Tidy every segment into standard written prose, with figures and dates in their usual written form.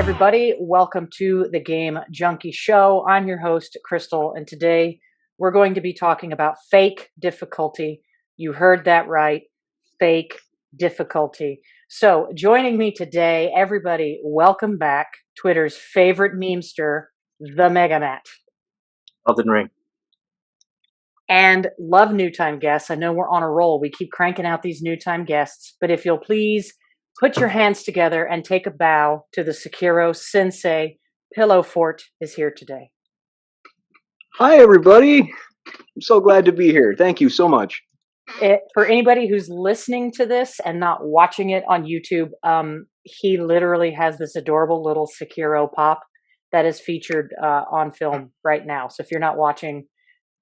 everybody. Welcome to the Game Junkie Show. I'm your host, Crystal, and today we're going to be talking about fake difficulty. You heard that right, fake difficulty. So, joining me today, everybody, welcome back, Twitter's favorite memester, the Megamat. Elden Ring. And love new time guests. I know we're on a roll. We keep cranking out these new time guests, but if you'll please put your hands together and take a bow to the Sekiro Sensei. Pillow Fort is here today. Hi, everybody. I'm so glad to be here. Thank you so much. For anybody who's listening to this and not watching it on YouTube, he literally has this adorable little Sekiro pop that is featured on film right now. So if you're not watching,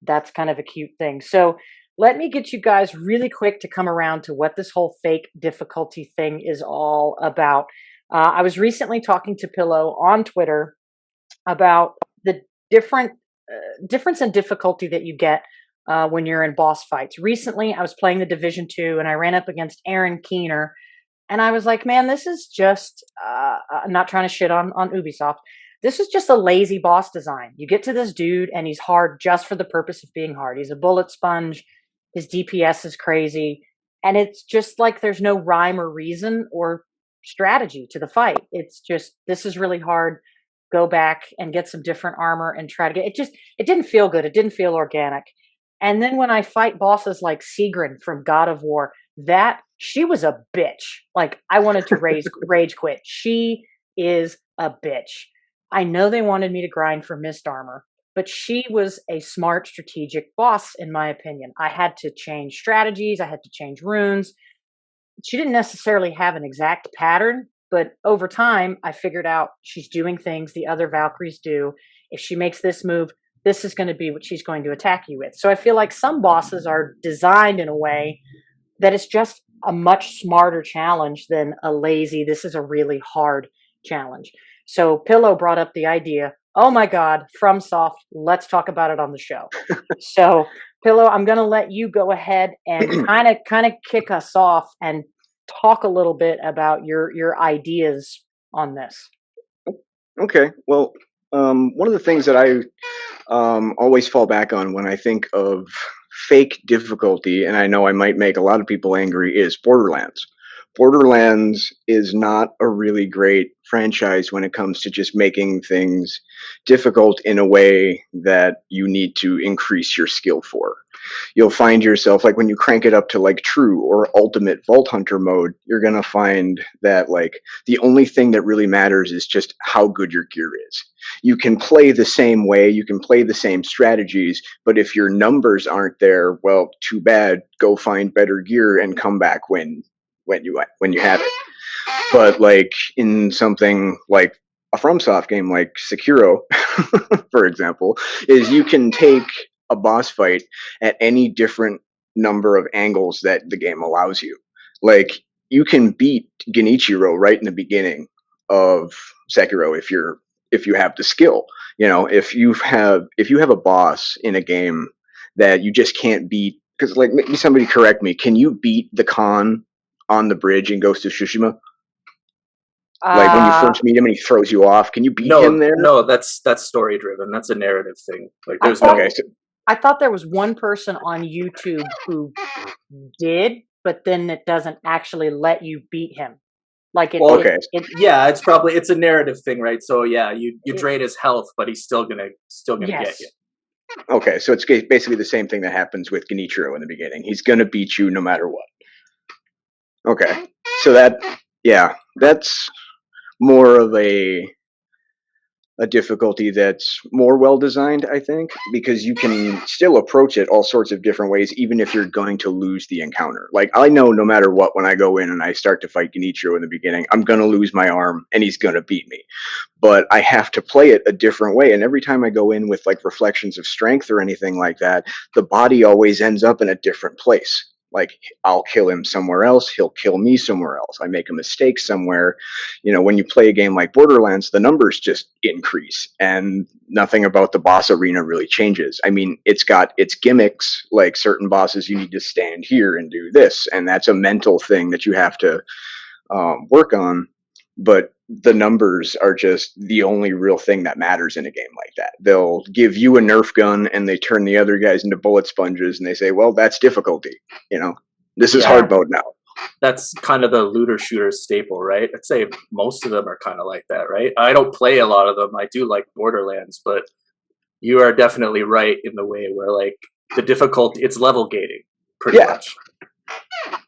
that's kind of a cute thing. So let me get you guys really quick to come around to what this whole fake difficulty thing is all about. I was recently talking to Pillow on Twitter about the difference in difficulty that you get when you're in boss fights. Recently, I was playing the Division 2 and I ran up against Aaron Keener, and I was like, man, this is just, I'm not trying to shit on Ubisoft. This is just a lazy boss design. You get to this dude and he's hard just for the purpose of being hard. He's a bullet sponge. His DPS is crazy. And it's just like there's no rhyme or reason or strategy to the fight. It's just, this is really hard. Go back and get some different armor and try to get it. It didn't feel good. It didn't feel organic. And then when I fight bosses like Sigrun from God of War, she was a bitch. Like, I wanted to rage quit. She is a bitch. I know they wanted me to grind for mist armor, but she was a smart, strategic boss, in my opinion. I had to change strategies. I had to change runes. She didn't necessarily have an exact pattern, but over time, I figured out she's doing things the other Valkyries do. If she makes this move, this is going to be what she's going to attack you with. So I feel like some bosses are designed in a way that it's just a much smarter challenge than a lazy, this is a really hard challenge. So Pillow brought up the idea, oh my God, FromSoft, let's talk about it on the show. So Pillow, I'm going to let you go ahead and kind of kick us off and talk a little bit about your ideas on this. Okay. Well, one of the things that I always fall back on when I think of fake difficulty, and I know I might make a lot of people angry, is Borderlands. Borderlands is not a really great franchise when it comes to just making things difficult in a way that you need to increase your skill for. You'll find yourself, like when you crank it up to like true or ultimate Vault Hunter mode, you're going to find that like the only thing that really matters is just how good your gear is. You can play the same way, you can play the same strategies, but if your numbers aren't there, well, too bad. Go find better gear and come back when you have it. But like in something like a FromSoft game like Sekiro, for example, is you can take a boss fight at any different number of angles that the game allows you. Like you can beat Genichiro right in the beginning of Sekiro if you have the skill. You know, if you have a boss in a game that you just can't beat, because like maybe somebody correct me, can you beat the Khan on the bridge in Ghost of Tsushima? Like when you first meet him and he throws you off, can you beat him there? No, that's story driven. That's a narrative thing. Like there's I thought there was one person on YouTube who did, but then it doesn't actually let you beat him. Like it's a narrative thing, right? So yeah, you drain his health, but he's still gonna get you. Okay, so it's basically the same thing that happens with Genichiro in the beginning. He's gonna beat you no matter what. Okay, so that's more of a difficulty that's more well designed, I think, because you can still approach it all sorts of different ways, even if you're going to lose the encounter. Like I know no matter what, when I go in and I start to fight Genichiro in the beginning, I'm going to lose my arm and he's going to beat me. But I have to play it a different way. And every time I go in with like reflections of strength or anything like that, the body always ends up in a different place. Like I'll kill him somewhere else, he'll kill me somewhere else. I make a mistake somewhere. You know, when you play a game like Borderlands, the numbers just increase and nothing about the boss arena really changes. I mean, it's got its gimmicks, like certain bosses you need to stand here and do this, and that's a mental thing that you have to work on. But the numbers are just the only real thing that matters in a game like that. They'll give you a Nerf gun and they turn the other guys into bullet sponges and they say, well, that's difficulty. This is hard mode now. That's kind of the looter shooter staple, right? I'd say most of them are kind of like that, right? I don't play a lot of them. I do like Borderlands, but you are definitely right in the way where like the difficulty, it's level gating pretty much.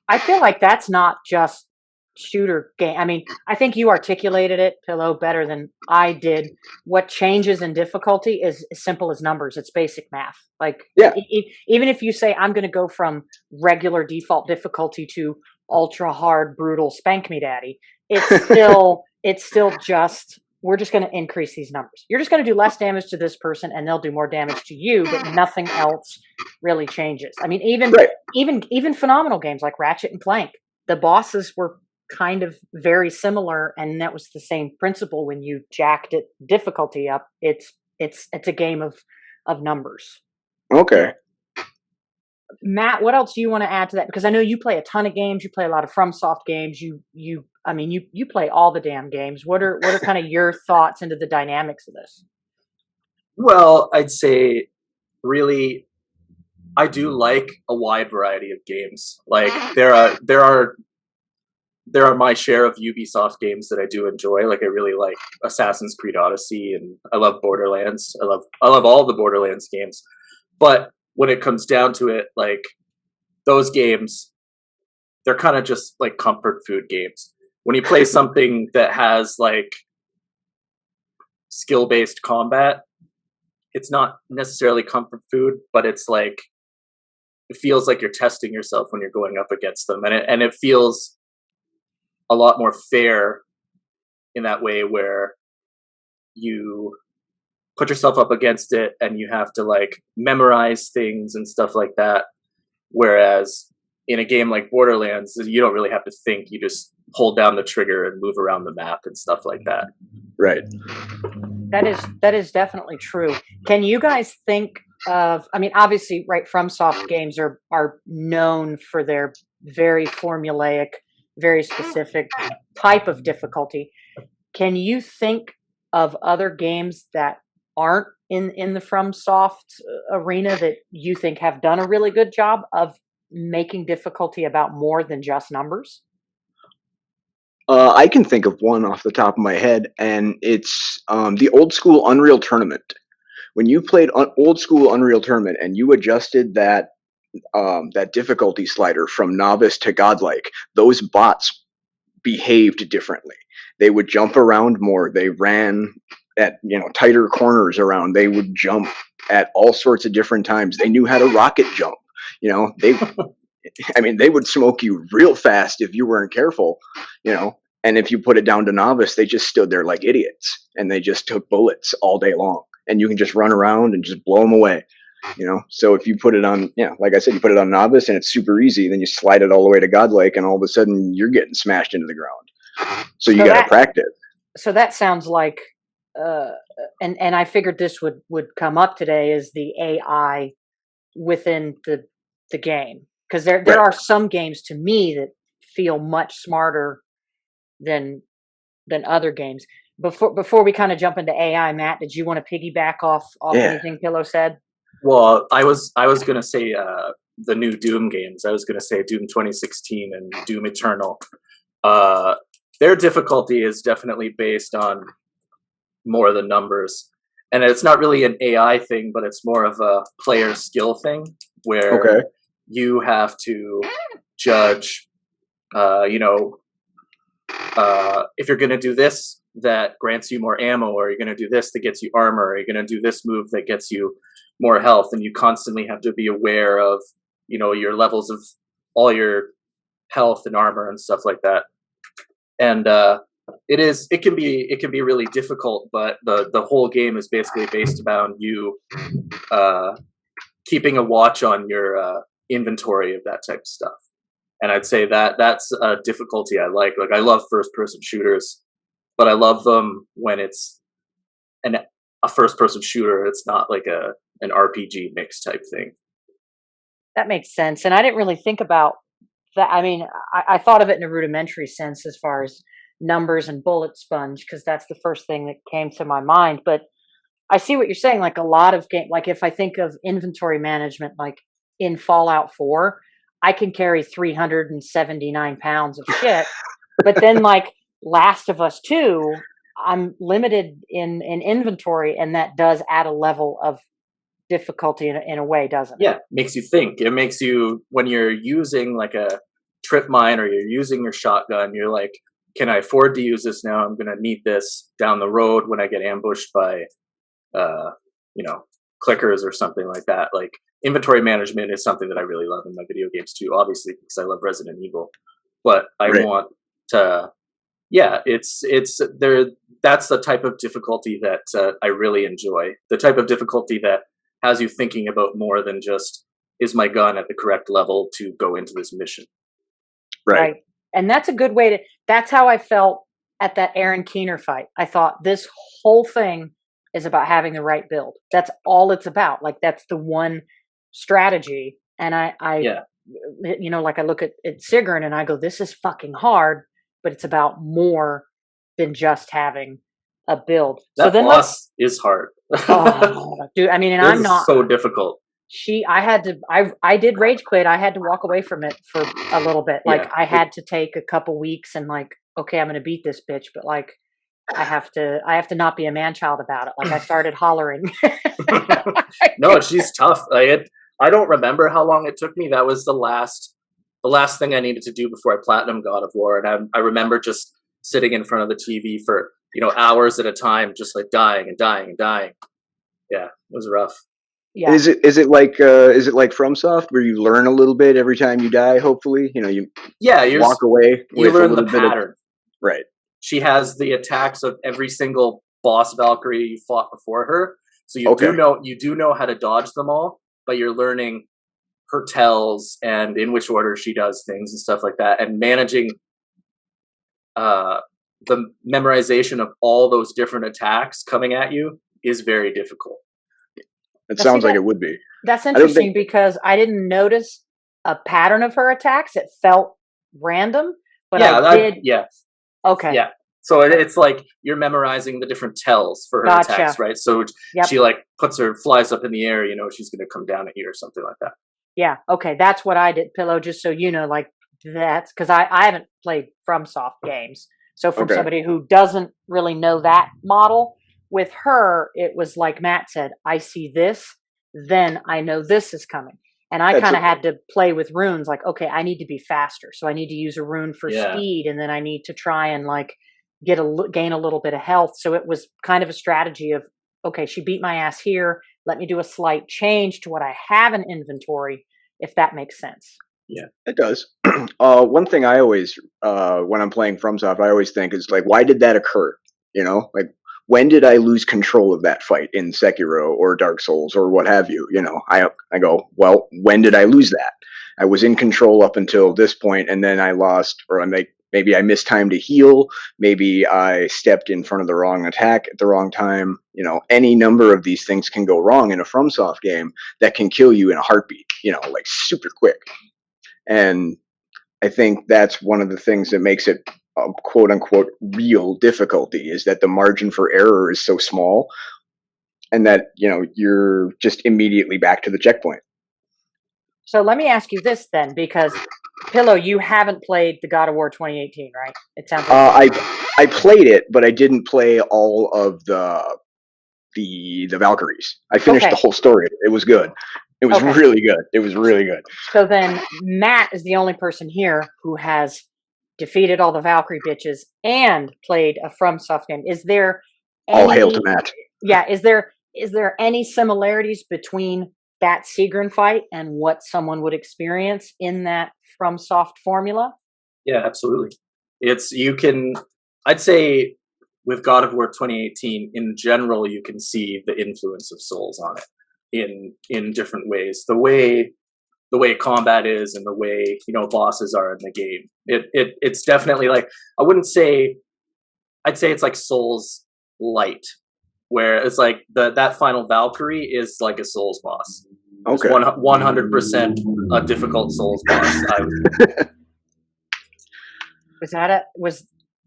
I feel like that's not just shooter game. I mean, I think you articulated it, Pillow, better than I did. What changes in difficulty is as simple as numbers. It's basic math. Like, even if you say, I'm going to go from regular default difficulty to ultra hard, brutal spank me daddy, it's still just, we're just going to increase these numbers. You're just going to do less damage to this person and they'll do more damage to you, but nothing else really changes. I mean, even phenomenal games like Ratchet and Clank, the bosses were kind of very similar, and that was the same principle. When you jacked it difficulty up, it's a game of numbers. Okay. Matt, what else do you want to add to that? Because I know you play a ton of games. You play a lot of FromSoft games. You play all the damn games. What are kind of your thoughts into the dynamics of this? Well, I'd say really, I do like a wide variety of games. Like there are my share of Ubisoft games that I do enjoy. Like I really like Assassin's Creed Odyssey, and I love Borderlands. I love all the Borderlands games. But when it comes down to it, like those games, they're kind of just like comfort food games. When you play something that has like skill-based combat, it's not necessarily comfort food, but it's like, it feels like you're testing yourself when you're going up against them. And it feels a lot more fair in that way, where you put yourself up against it and you have to like memorize things and stuff like that. Whereas in a game like Borderlands, you don't really have to think. You just hold down the trigger and move around the map and stuff like that. Right. That is definitely true. Can you guys think of, I mean, obviously, right, FromSoft games are known for their very formulaic, very specific type of difficulty. Can you think of other games that aren't in the FromSoft arena that you think have done a really good job of making difficulty about more than just numbers? I can think of one off the top of my head, and it's the old school Unreal Tournament. When you played old school Unreal Tournament and you adjusted that difficulty slider from novice to godlike, those bots behaved differently. They would jump around more. They ran at tighter corners around. They would jump at all sorts of different times. They knew how to rocket jump. They would smoke you real fast if you weren't careful. And if you put it down to novice, they just stood there like idiots and they just took bullets all day long. And you can just run around and just blow them away. So if you put it on, like I said, you put it on novice and it's super easy, then you slide it all the way to godlike and all of a sudden you're getting smashed into the ground. So you got to practice. So that sounds like, and I figured this would come up today, is the AI within the game. Because there are some games to me that feel much smarter than other games. Before we kind of jump into AI, Matt, did you want to piggyback off anything Pillow said? Well, I was gonna say the new Doom games. I was gonna say Doom 2016 and Doom Eternal. Their difficulty is definitely based on more than numbers, and it's not really an AI thing, but it's more of a player skill thing where you have to judge. If you're gonna do this, that grants you more ammo, or you're going to do this that gets you armor, or you're going to do this move that gets you more health, and you constantly have to be aware of your levels of all your health and armor and stuff like that. And it can be really difficult, but the whole game is basically based around you keeping a watch on your inventory of that type of stuff. And I'd say that's a difficulty I like. Like I love first person shooters, but I love them when it's a first-person shooter. It's not like an RPG mix type thing. That makes sense. And I didn't really think about that. I mean, I thought of it in a rudimentary sense as far as numbers and bullet sponge because that's the first thing that came to my mind. But I see what you're saying. Like a lot of game, like if I think of inventory management, like in Fallout 4, I can carry 379 pounds of shit. But then like Last of Us 2, I'm limited in inventory, and that does add a level of difficulty in a way, doesn't it? Yeah, makes you think. It makes you, when you're using like a trip mine or you're using your shotgun, you're like, can I afford to use this now? I'm going to need this down the road when I get ambushed by, clickers or something like that. Like inventory management is something that I really love in my video games too, obviously, because I love Resident Evil. But I want to, it's there. That's the type of difficulty that I really enjoy. The type of difficulty that has you thinking about more than just, is my gun at the correct level to go into this mission? Right. And that's a good way to, that's how I felt at that Aaron Keener fight. I thought this whole thing is about having the right build. That's all it's about. Like that's the one strategy. And I like I look at Sigrun and I go, this is fucking hard, but it's about more than just having a build. That boss is hard. Dude, I mean, and I'm not so difficult. I did rage quit. I had to walk away from it for a little bit. Like I had to take a couple weeks and like, okay, I'm going to beat this bitch, but like, I have to not be a man child about it. Like I started hollering. No, she's tough. I don't remember how long it took me. That was the last thing I needed to do before I platinum God of War. And I remember just sitting in front of the TV for, hours at a time, just like dying and dying and dying. Yeah, it was rough. Yeah. Is it like FromSoft where you learn a little bit every time you die? Hopefully, you walk away. You learn the pattern. Right. She has the attacks of every single boss Valkyrie you fought before her, so you do know how to dodge them all. But you're learning her tells and in which order she does things and stuff like that, and managing the memorization of all those different attacks coming at you is very difficult. It sounds like it would be. That's interesting because I didn't notice a pattern of her attacks. It felt random, but I did. Yeah. Okay. Yeah. So it's like you're memorizing the different tells for her attacks, right? So she like flies up in the air, she's going to come down at you or something like that. Yeah. Okay. That's what I did, Pillow, just so you know, like that's because I haven't played FromSoft games. So from somebody who doesn't really know that model, with her, it was like Matt said, I see this, then I know this is coming. And I kind of had to play with runes like, okay, I need to be faster. So I need to use a rune for speed. And then I need to try and like gain a little bit of health. So it was kind of a strategy of, okay, she beat my ass here. Let me do a slight change to what I have in inventory, if that makes sense. Yeah, it does. One thing I always, when I'm playing FromSoft, I always think is like, why did that occur? Like, when did I lose control of that fight in Sekiro or Dark Souls or what have you? I go, well, when did I lose that? I was in control up until this point, and then I lost, or maybe I missed time to heal. Maybe I stepped in front of the wrong attack at the wrong time. Any number of these things can go wrong in a FromSoft game that can kill you in a heartbeat, like super quick. And I think that's one of the things that makes it quote unquote real difficulty, is that the margin for error is so small, and that you're just immediately back to the checkpoint. So let me ask you this then, because Pillow, you haven't played the God of War 2018, right? It sounds like I played it, but I didn't play all of the Valkyries. I finished the whole story. It was good. It was really good. It was really good. So then Matt is the only person here who has defeated all the Valkyrie bitches and played a FromSoft game. Is there all hail to Matt? Yeah. Is there any similarities between that Sigrun fight and what someone would experience in that FromSoft formula? Yeah, absolutely. I'd say with God of War 2018, in general, you can see the influence of Souls on it in different ways. The way combat is and the way bosses are in the game. It's definitely like, I'd say it's like Souls light, where it's like that final Valkyrie is like a Souls boss. Okay. 100% a difficult Souls boss.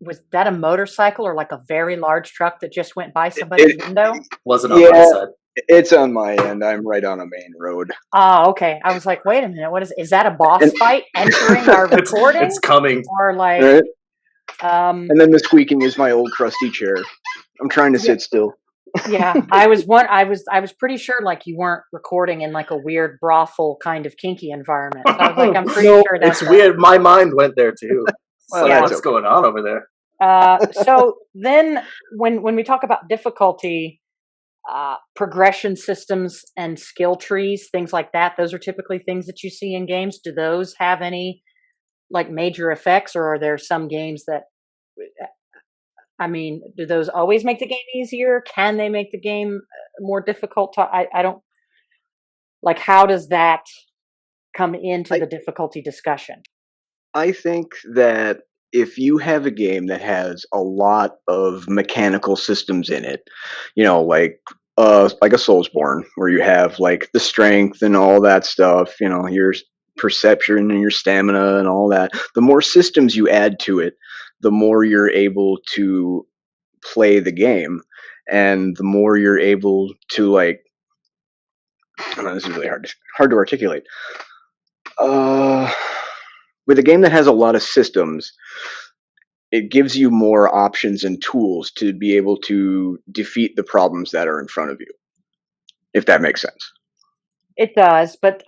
was that a motorcycle or like a very large truck that just went by somebody's window? Wasn't on my side. It's on my end. I'm right on a main road. Oh, okay. I was like, wait a minute, what is that a boss And- fight entering our recording? It's coming. Or like Right? And then the squeaking is my old crusty chair. I'm trying to sit still. yeah, I was pretty sure like you weren't recording in like a weird brothel kind of kinky environment. So I was like, I'm pretty sure that's it's weird. My mind went there too. Well, yeah. What's going on over there? So then when we talk about difficulty, progression systems and skill trees, things like that, those are typically things that you see in games. Do those have any like major effects, or are there some games that, I mean, do those always make the game easier? Can they make the game more difficult? I don't like, how does that come into the difficulty discussion? I think that if you have a game that has a lot of mechanical systems in it, like a Soulsborne, where you have like the strength and all that stuff, your perception and your stamina and all that, the more systems you add to it, the more you're able to play the game, and the more you're able to like. This is really hard to articulate. With a game that has a lot of systems, it gives you more options and tools to be able to defeat the problems that are in front of you, if that makes sense. It does, but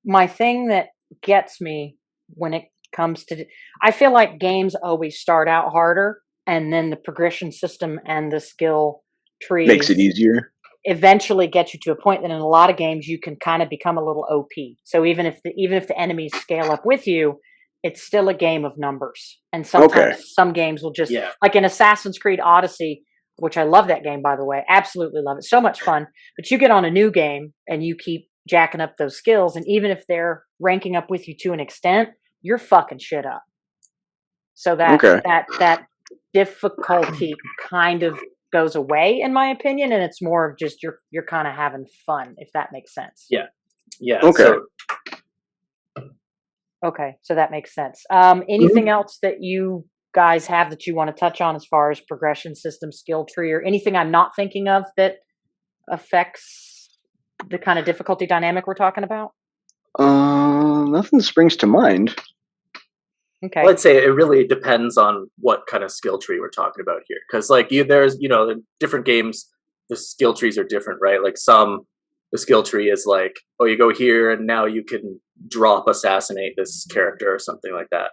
my thing that gets me when it comes to, I feel like games always start out harder, and then the progression system and the skill trees Makes it easier. Eventually get you to a point that in a lot of games you can kind of become a little OP. So even if the enemies scale up with you, it's still a game of numbers. And sometimes some games will just, like in Assassin's Creed Odyssey, which I love that game, by the way, absolutely love it, so much fun. But you get on a new game and you keep jacking up those skills, and even if they're ranking up with you to an extent, you're fucking shit up. So that difficulty kind of goes away, in my opinion, and it's more of just you're kind of having fun, if that makes sense. Yeah. Okay, so that makes sense. Anything else that you guys have that you want to touch on as far as progression system, skill tree, or anything I'm not thinking of that affects the kind of difficulty dynamic we're talking about? Nothing springs to mind. Okay. Well, I'd say it really depends on what kind of skill tree we're talking about here, because like there's different games, the skill trees are different, right? Like the skill tree is like, oh, you go here and now you can drop assassinate this character or something like that.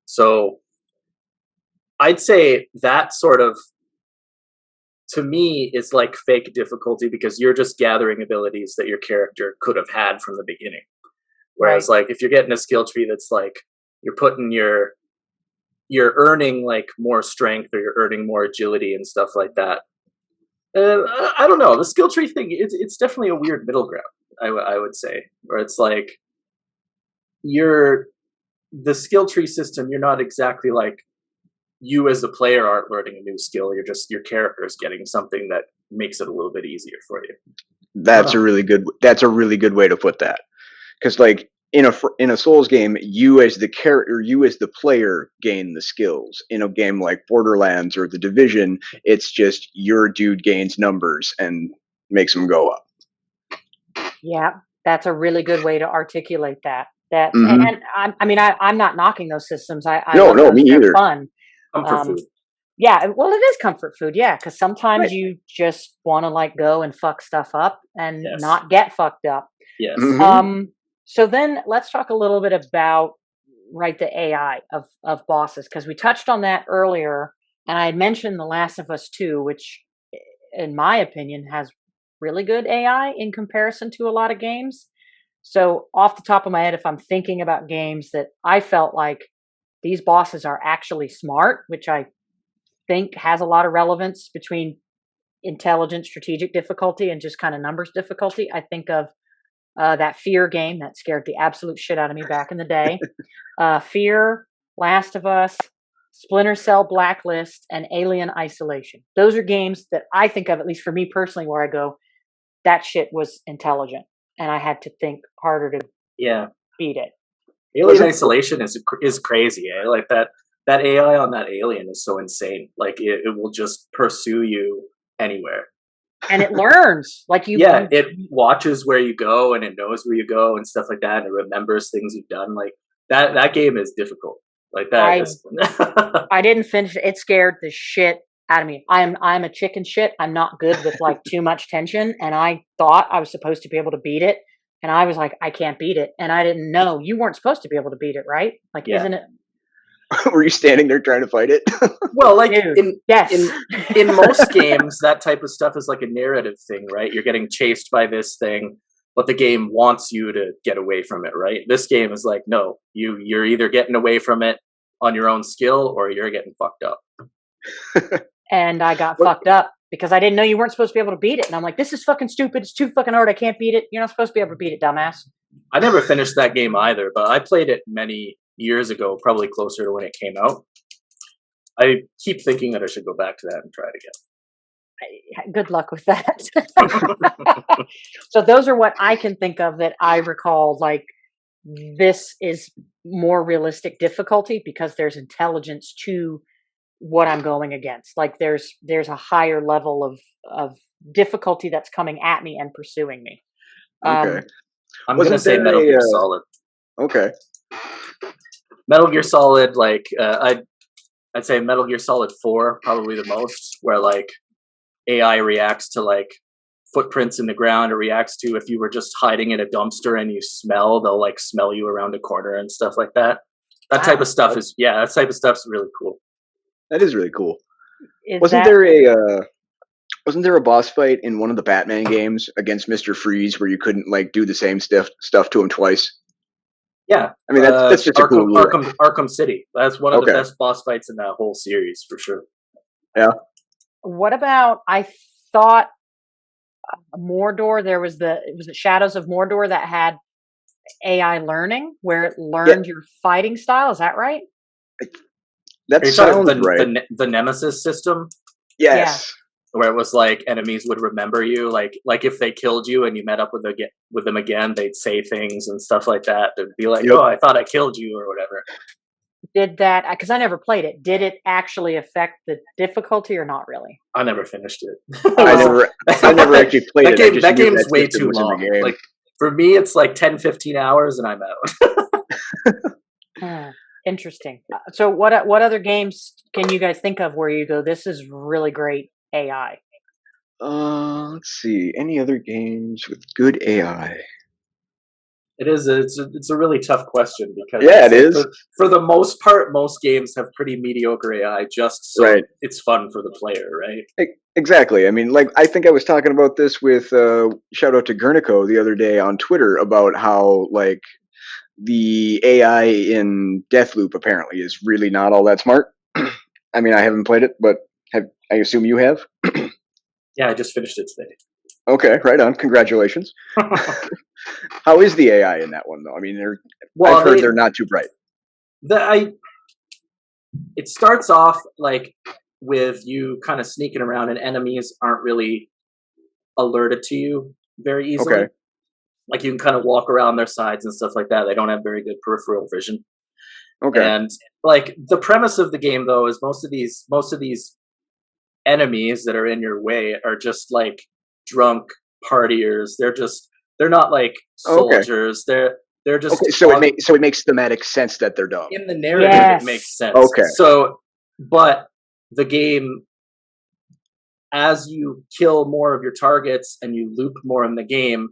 So I'd say that sort of, to me, is like fake difficulty, because you're just gathering abilities that your character could have had from the beginning. Whereas like if you're getting a skill tree that's like you're earning like more strength, or you're earning more agility and stuff like that. I don't know. The skill tree thing, it's definitely a weird middle ground, I would say, where it's like the skill tree system, you're not exactly like, you as a player aren't learning a new skill. You're just, your character is getting something that makes it a little bit easier for you. That's a really good way to put that. Because like in a Souls game, you as the character, you as the player gain the skills. In a game like Borderlands or The Division, it's just your dude gains numbers and makes them go up. Yeah, that's a really good way to articulate that. And I'm not knocking those systems. I love those. Me They're either. fun. Comfort food. Yeah, well, it is comfort food. Yeah, because sometimes you just want to like go and fuck stuff up and not get fucked up. Yes. So then let's talk a little bit about the AI of bosses, because we touched on that earlier, and I had mentioned The Last of Us 2, which, in my opinion, has really good AI in comparison to a lot of games. So off the top of my head, if I'm thinking about games that I felt like these bosses are actually smart, which I think has a lot of relevance between intelligent strategic difficulty and just kind of numbers difficulty, I think of that Fear game that scared the absolute shit out of me back in the day. Fear, Last of Us, Splinter Cell Blacklist, and Alien Isolation. Those are games that I think of, at least for me personally, where I go, that shit was intelligent, and I had to think harder to beat it. Alien Isolation is crazy, eh? Like that that AI on that alien is so insane. Like it will just pursue you anywhere. And it learns. Like Yeah, it watches where you go and it knows where you go and stuff like that, and it remembers things you've done. Like that game is difficult. Like that is I didn't finish it. It scared the shit out of me. I'm a chicken shit. I'm not good with like too much tension, and I thought I was supposed to be able to beat it, and I was like, I can't beat it, and I didn't know you weren't supposed to be able to beat it, right? Like, Yeah. isn't it? Were you standing there trying to fight it? Well, like Dude, yes. in most games, that type of stuff is like a narrative thing, right? You're getting chased by this thing, but the game wants you to get away from it, right? This game is like, no, you're either getting away from it on your own skill or you're getting fucked up. And I got fucked up because I didn't know you weren't supposed to be able to beat it. And I'm like, this is fucking stupid. It's too fucking hard. I can't beat it. You're not supposed to be able to beat it, dumbass. I never finished that game either, but I played it many years ago, probably closer to when it came out. I keep thinking that I should go back to that and try it again. Good luck with that. So those are what I can think of that I recall. Like, this is more realistic difficulty because there's intelligence to what I'm going against. Like there's a higher level of difficulty that's coming at me and pursuing me. Okay. I'm gonna say Metal Gear Solid. Okay. Metal Gear Solid, like I'd say Metal Gear Solid 4, probably the most, where like AI reacts to like footprints in the ground, or reacts to if you were just hiding in a dumpster and you smell, they'll like smell you around a corner and stuff like that. That type of stuff is that type of stuff's really cool. That is really cool. Wasn't there a boss fight in one of the Batman games against Mr. Freeze where you couldn't like do the same stuff to him twice? Yeah, I mean that's just a cool Arkham City. That's one of the best boss fights in that whole series for sure. Yeah. What about? I thought Mordor. Was it Shadows of Mordor that had AI learning where it learned your fighting style? Is that right? That sounds right. The Nemesis system. Yes. Where it was like enemies would remember you, like if they killed you and you met up with them again, they'd say things and stuff like that. They'd be like, "Oh, I thought I killed you" or whatever. Did that, because I never played it, did it actually affect the difficulty or not really? I never finished it. I never actually played it. That game's way too long. Like for me, it's like 10-15 hours and I'm out. Interesting. So what other games can you guys think of where you go, this is really great AI? Let's see. Any other games with good AI? It's a really tough question because it is. For the most part, most games have pretty mediocre AI just so it's fun for the player, right? Exactly. I mean, like I think I was talking about this with shout out to Gurnico the other day on Twitter about how like the AI in Deathloop apparently is really not all that smart. I mean, I haven't played it, but I assume you have? Yeah, I just finished it today. Okay, right on. Congratulations. How is the AI in that one, though? I mean, I've heard they're not too bright. It starts off like with you kind of sneaking around, and enemies aren't really alerted to you very easily. Okay. Like you can kind of walk around their sides and stuff like that. They don't have very good peripheral vision. Okay. And like the premise of the game, though, is most of these enemies that are in your way are just like drunk partiers. They're not like soldiers. They're just so it makes thematic sense that they're dumb. In the narrative, it makes sense. Okay. So, but the game, as you kill more of your targets and you loop more in the game,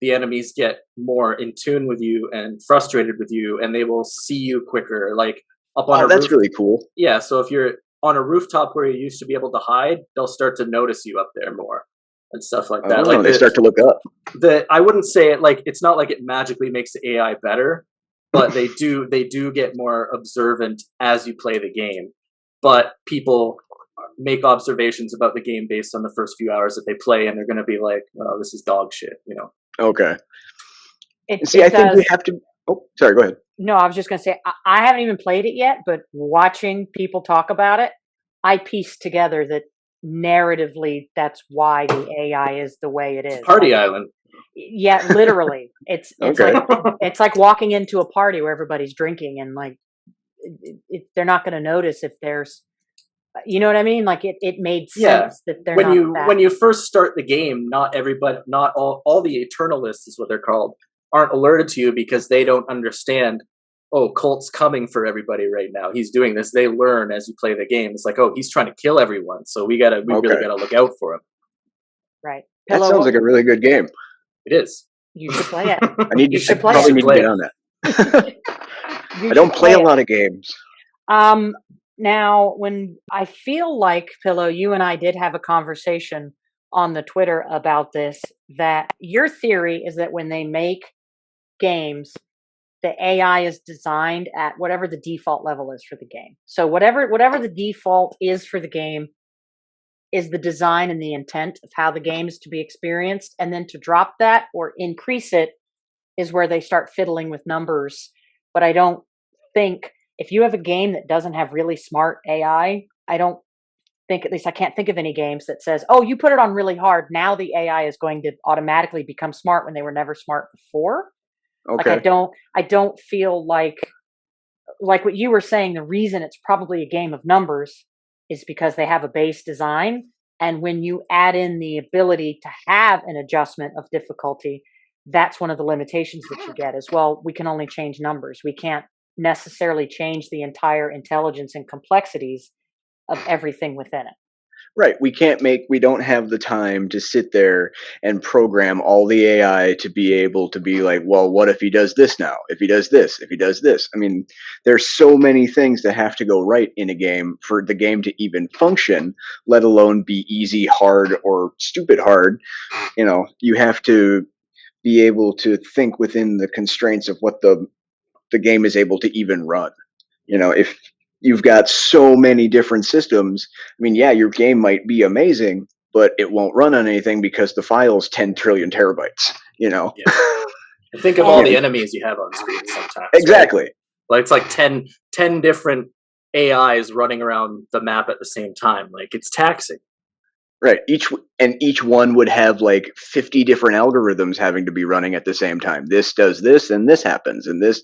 the enemies get more in tune with you and frustrated with you, and they will see you quicker. Like up on a roof. That's really cool. Yeah. So if you're on a rooftop where you used to be able to hide, they'll start to notice you up there more and stuff like that. Like they start to look up. I wouldn't say it like it's not like it magically makes the AI better, but they do get more observant as you play the game. But people make observations about the game based on the first few hours that they play, and they're going to be like, "Oh, this is dog shit," you know. Okay. I think we have to. Oh, sorry. Go ahead. No, I was just going to say I haven't even played it yet, but watching people talk about it, I pieced together that narratively that's why the AI is the way it is. Party Island. Yeah, literally. It's like walking into a party where everybody's drinking and like they're not going to notice if there's, you know what I mean? Like it made Yeah. sense that they're When not you that. when you first start the game, not all the Eternalists is what they're called, aren't alerted to you because they don't understand. Oh, Colt's coming for everybody right now. He's doing this. They learn as you play the game. It's like, oh, he's trying to kill everyone, so we really gotta look out for him. Right. That Pillow, sounds like a really good game. It is. you should play it. I need You to should play probably it. need to get on that. You I don't should play a it. lot of games. Now, when I feel like, Pillow, you and I did have a conversation on the Twitter about this, that your theory is that when they make games, the AI is designed at whatever the default level is for the game. So whatever the default is for the game is the design and the intent of how the game is to be experienced. And then to drop that or increase it is where they start fiddling with numbers. But I don't think, if you have a game that doesn't have really smart AI, I don't think, at least I can't think of any games that says, oh, you put it on really hard, now the AI is going to automatically become smart when they were never smart before. Okay. Like I don't feel like what you were saying, the reason it's probably a game of numbers is because they have a base design. And when you add in the ability to have an adjustment of difficulty, that's one of the limitations that you get as well. We can only change numbers. We can't necessarily change the entire intelligence and complexities of everything within it. Right. We don't have the time to sit there and program all the AI to be able to be like, well, what if he does this now? If he does this, if he does this. I mean, there's so many things that have to go right in a game for the game to even function, let alone be easy, hard, or stupid hard. You have to be able to think within the constraints of what the game is able to even run. If you've got so many different systems, I mean, yeah, your game might be amazing, but it won't run on anything because the file's 10 trillion terabytes. Yeah. Think of all the enemies you have on screen sometimes. Exactly. Right? Like it's like 10 different AIs running around the map at the same time. Like it's taxing. Right. Each one would have like 50 different algorithms having to be running at the same time. This does this, and this happens, and this,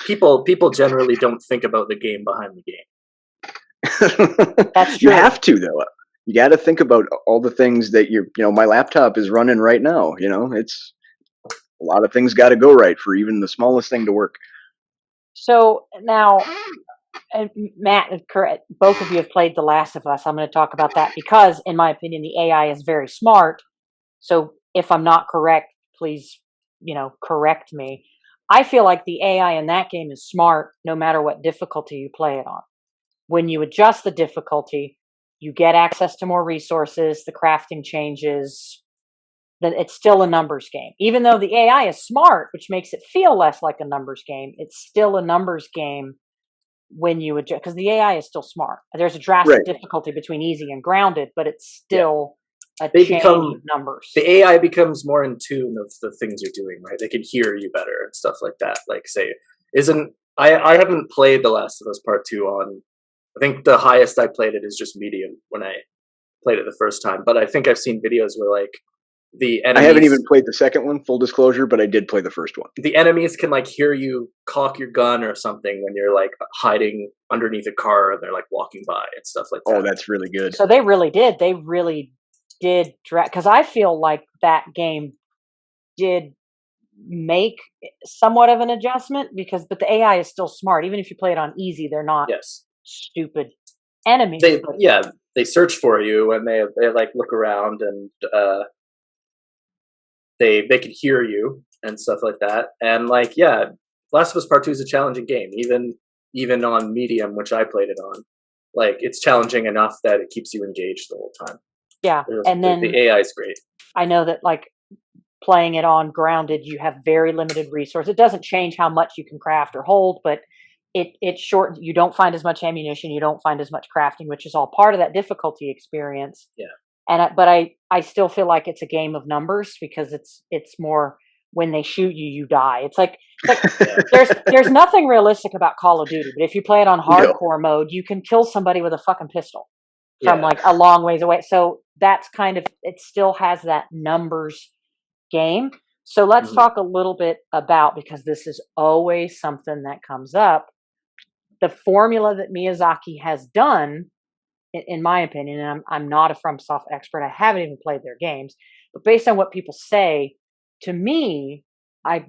People generally don't think about the game behind the game. That's true. You have to, though. You got to think about all the things that my laptop is running right now. It's a lot of things got to go right for even the smallest thing to work. So now, and Matt, correct, both of you have played The Last of Us. I'm going to talk about that because, in my opinion, the AI is very smart. So if I'm not correct, please, correct me. I feel like the AI in that game is smart no matter what difficulty you play it on. When you adjust the difficulty, you get access to more resources, the crafting changes, then it's still a numbers game. Even though the AI is smart, which makes it feel less like a numbers game, it's still a numbers game when you adjust, because the AI is still smart. There's a drastic difficulty between easy and grounded, but it's still a change of numbers. The AI becomes more in tune of the things you're doing, right? They can hear you better and stuff like that. Like, say, I haven't played The Last of Us Part 2 on, I think the highest I played it is just medium when I played it the first time. But I think I've seen videos where like the enemies, I haven't even played the second one, full disclosure, but I did play the first one. The enemies can like hear you cock your gun or something when you're like hiding underneath a car and they're like walking by and stuff like that. Oh, that's really good. So they really did because I feel like that game did make somewhat of an adjustment but the AI is still smart. Even if you play it on easy, they're not stupid enemies. They search for you and they like look around and they can hear you and stuff like that. And like, yeah, Last of Us Part 2 is a challenging game, even on medium, which I played it on. Like, it's challenging enough that it keeps you engaged the whole time. Yeah, and then the AI is great. I know that like playing it on grounded, you have very limited resources. It doesn't change how much you can craft or hold, but it's short. You don't find as much ammunition. You don't find as much crafting, which is all part of that difficulty experience. Yeah. But I still feel like it's a game of numbers because it's more when they shoot you, you die. It's like there's nothing realistic about Call of Duty, but if you play it on hardcore mode, you can kill somebody with a fucking pistol from like a long ways away. So that's kind of, it still has that numbers game. So let's talk a little bit about, because this is always something that comes up, the formula that Miyazaki has done, in my opinion, and I'm not a FromSoft expert. I haven't even played their games, but based on what people say, to me, I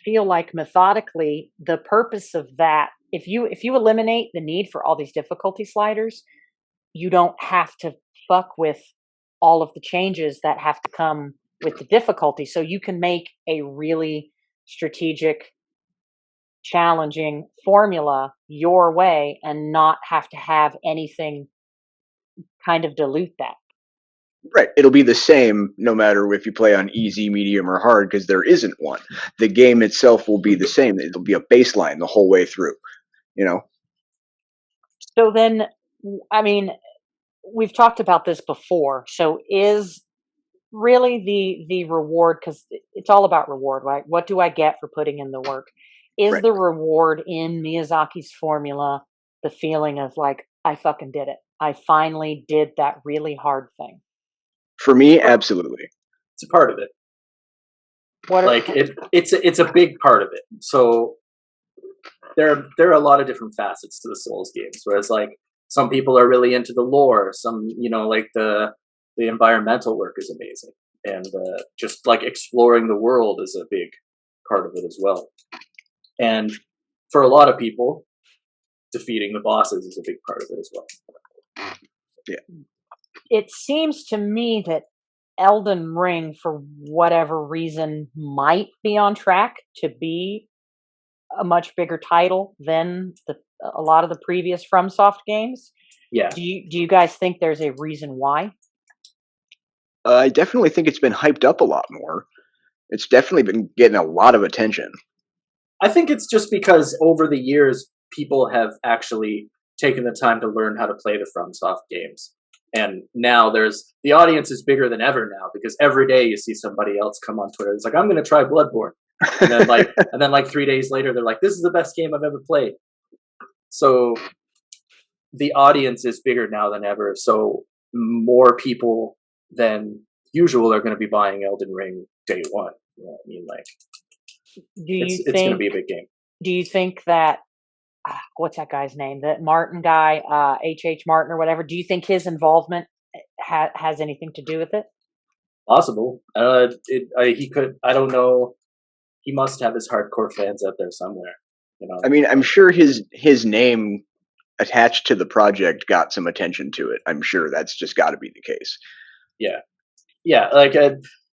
feel like methodically the purpose of that, if you eliminate the need for all these difficulty sliders, you don't have to fuck with all of the changes that have to come with the difficulty. So you can make a really strategic, challenging formula your way and not have to have anything kind of dilute that. Right. It'll be the same no matter if you play on easy, medium, or hard, because there isn't one. The game itself will be the same. It'll be a baseline the whole way through. You know. So then, I mean, we've talked about this before. So is really the reward, because it's all about reward, right? What do I get for putting in the work? Is Right. the reward in Miyazaki's formula the feeling of like, I fucking did it? I finally did that really hard thing. For me, absolutely. It's a part of it. What Like it's a big part of it. So there are a lot of different facets to the Souls games. Whereas like some people are really into the lore. Some like the environmental work is amazing, and just like exploring the world is a big part of it as well. And for a lot of people, defeating the bosses is a big part of it as well. Yeah. It seems to me that Elden Ring, for whatever reason, might be on track to be a much bigger title than a lot of the previous FromSoft games. Yeah. Do you guys think there's a reason why? I definitely think it's been hyped up a lot more. It's definitely been getting a lot of attention. I think it's just because over the years, people have actually taken the time to learn how to play the FromSoft games. And now the audience is bigger than ever now, because every day you see somebody else come on Twitter. It's like, I'm going to try Bloodborne. And then like 3 days later, they're like, this is the best game I've ever played. So the audience is bigger now than ever. So more people than usual are going to be buying Elden Ring day one. You know what I mean? Like, it's going to be a big game. Do you think that what's that guy's name? That Martin guy, H.H. Martin or whatever. Do you think his involvement has anything to do with it? Possible. He could. I don't know. He must have his hardcore fans out there somewhere. I mean, I'm sure his name attached to the project got some attention to it. I'm sure that's just got to be the case. Yeah. Like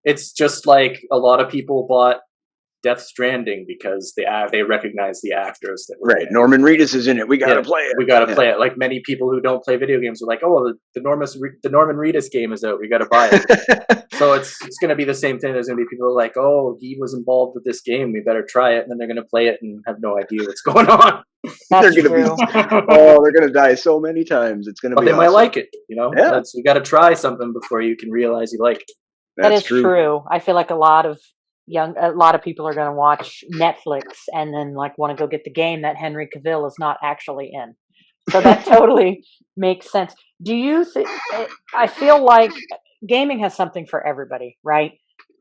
it's just like a lot of people bought Death Stranding because they recognize the actors that were right. Norman Reedus is in it. We gotta play it. We gotta play it. Like many people who don't play video games are like, oh, the Norman Reedus game is out. We gotta buy it. So it's gonna be the same thing. There's gonna be people who are like, oh, he was involved with this game. We better try it. And then they're gonna play it and have no idea what's going on. That's they're true. They're gonna die so many times. It's gonna but be. They awesome. might like it. Yeah. You got to try something before you can realize you like it. That is true. I feel like a lot of people are going to watch Netflix and then like want to go get the game that Henry Cavill is not actually in. So that totally makes sense. Do you think? I feel like gaming has something for everybody, right?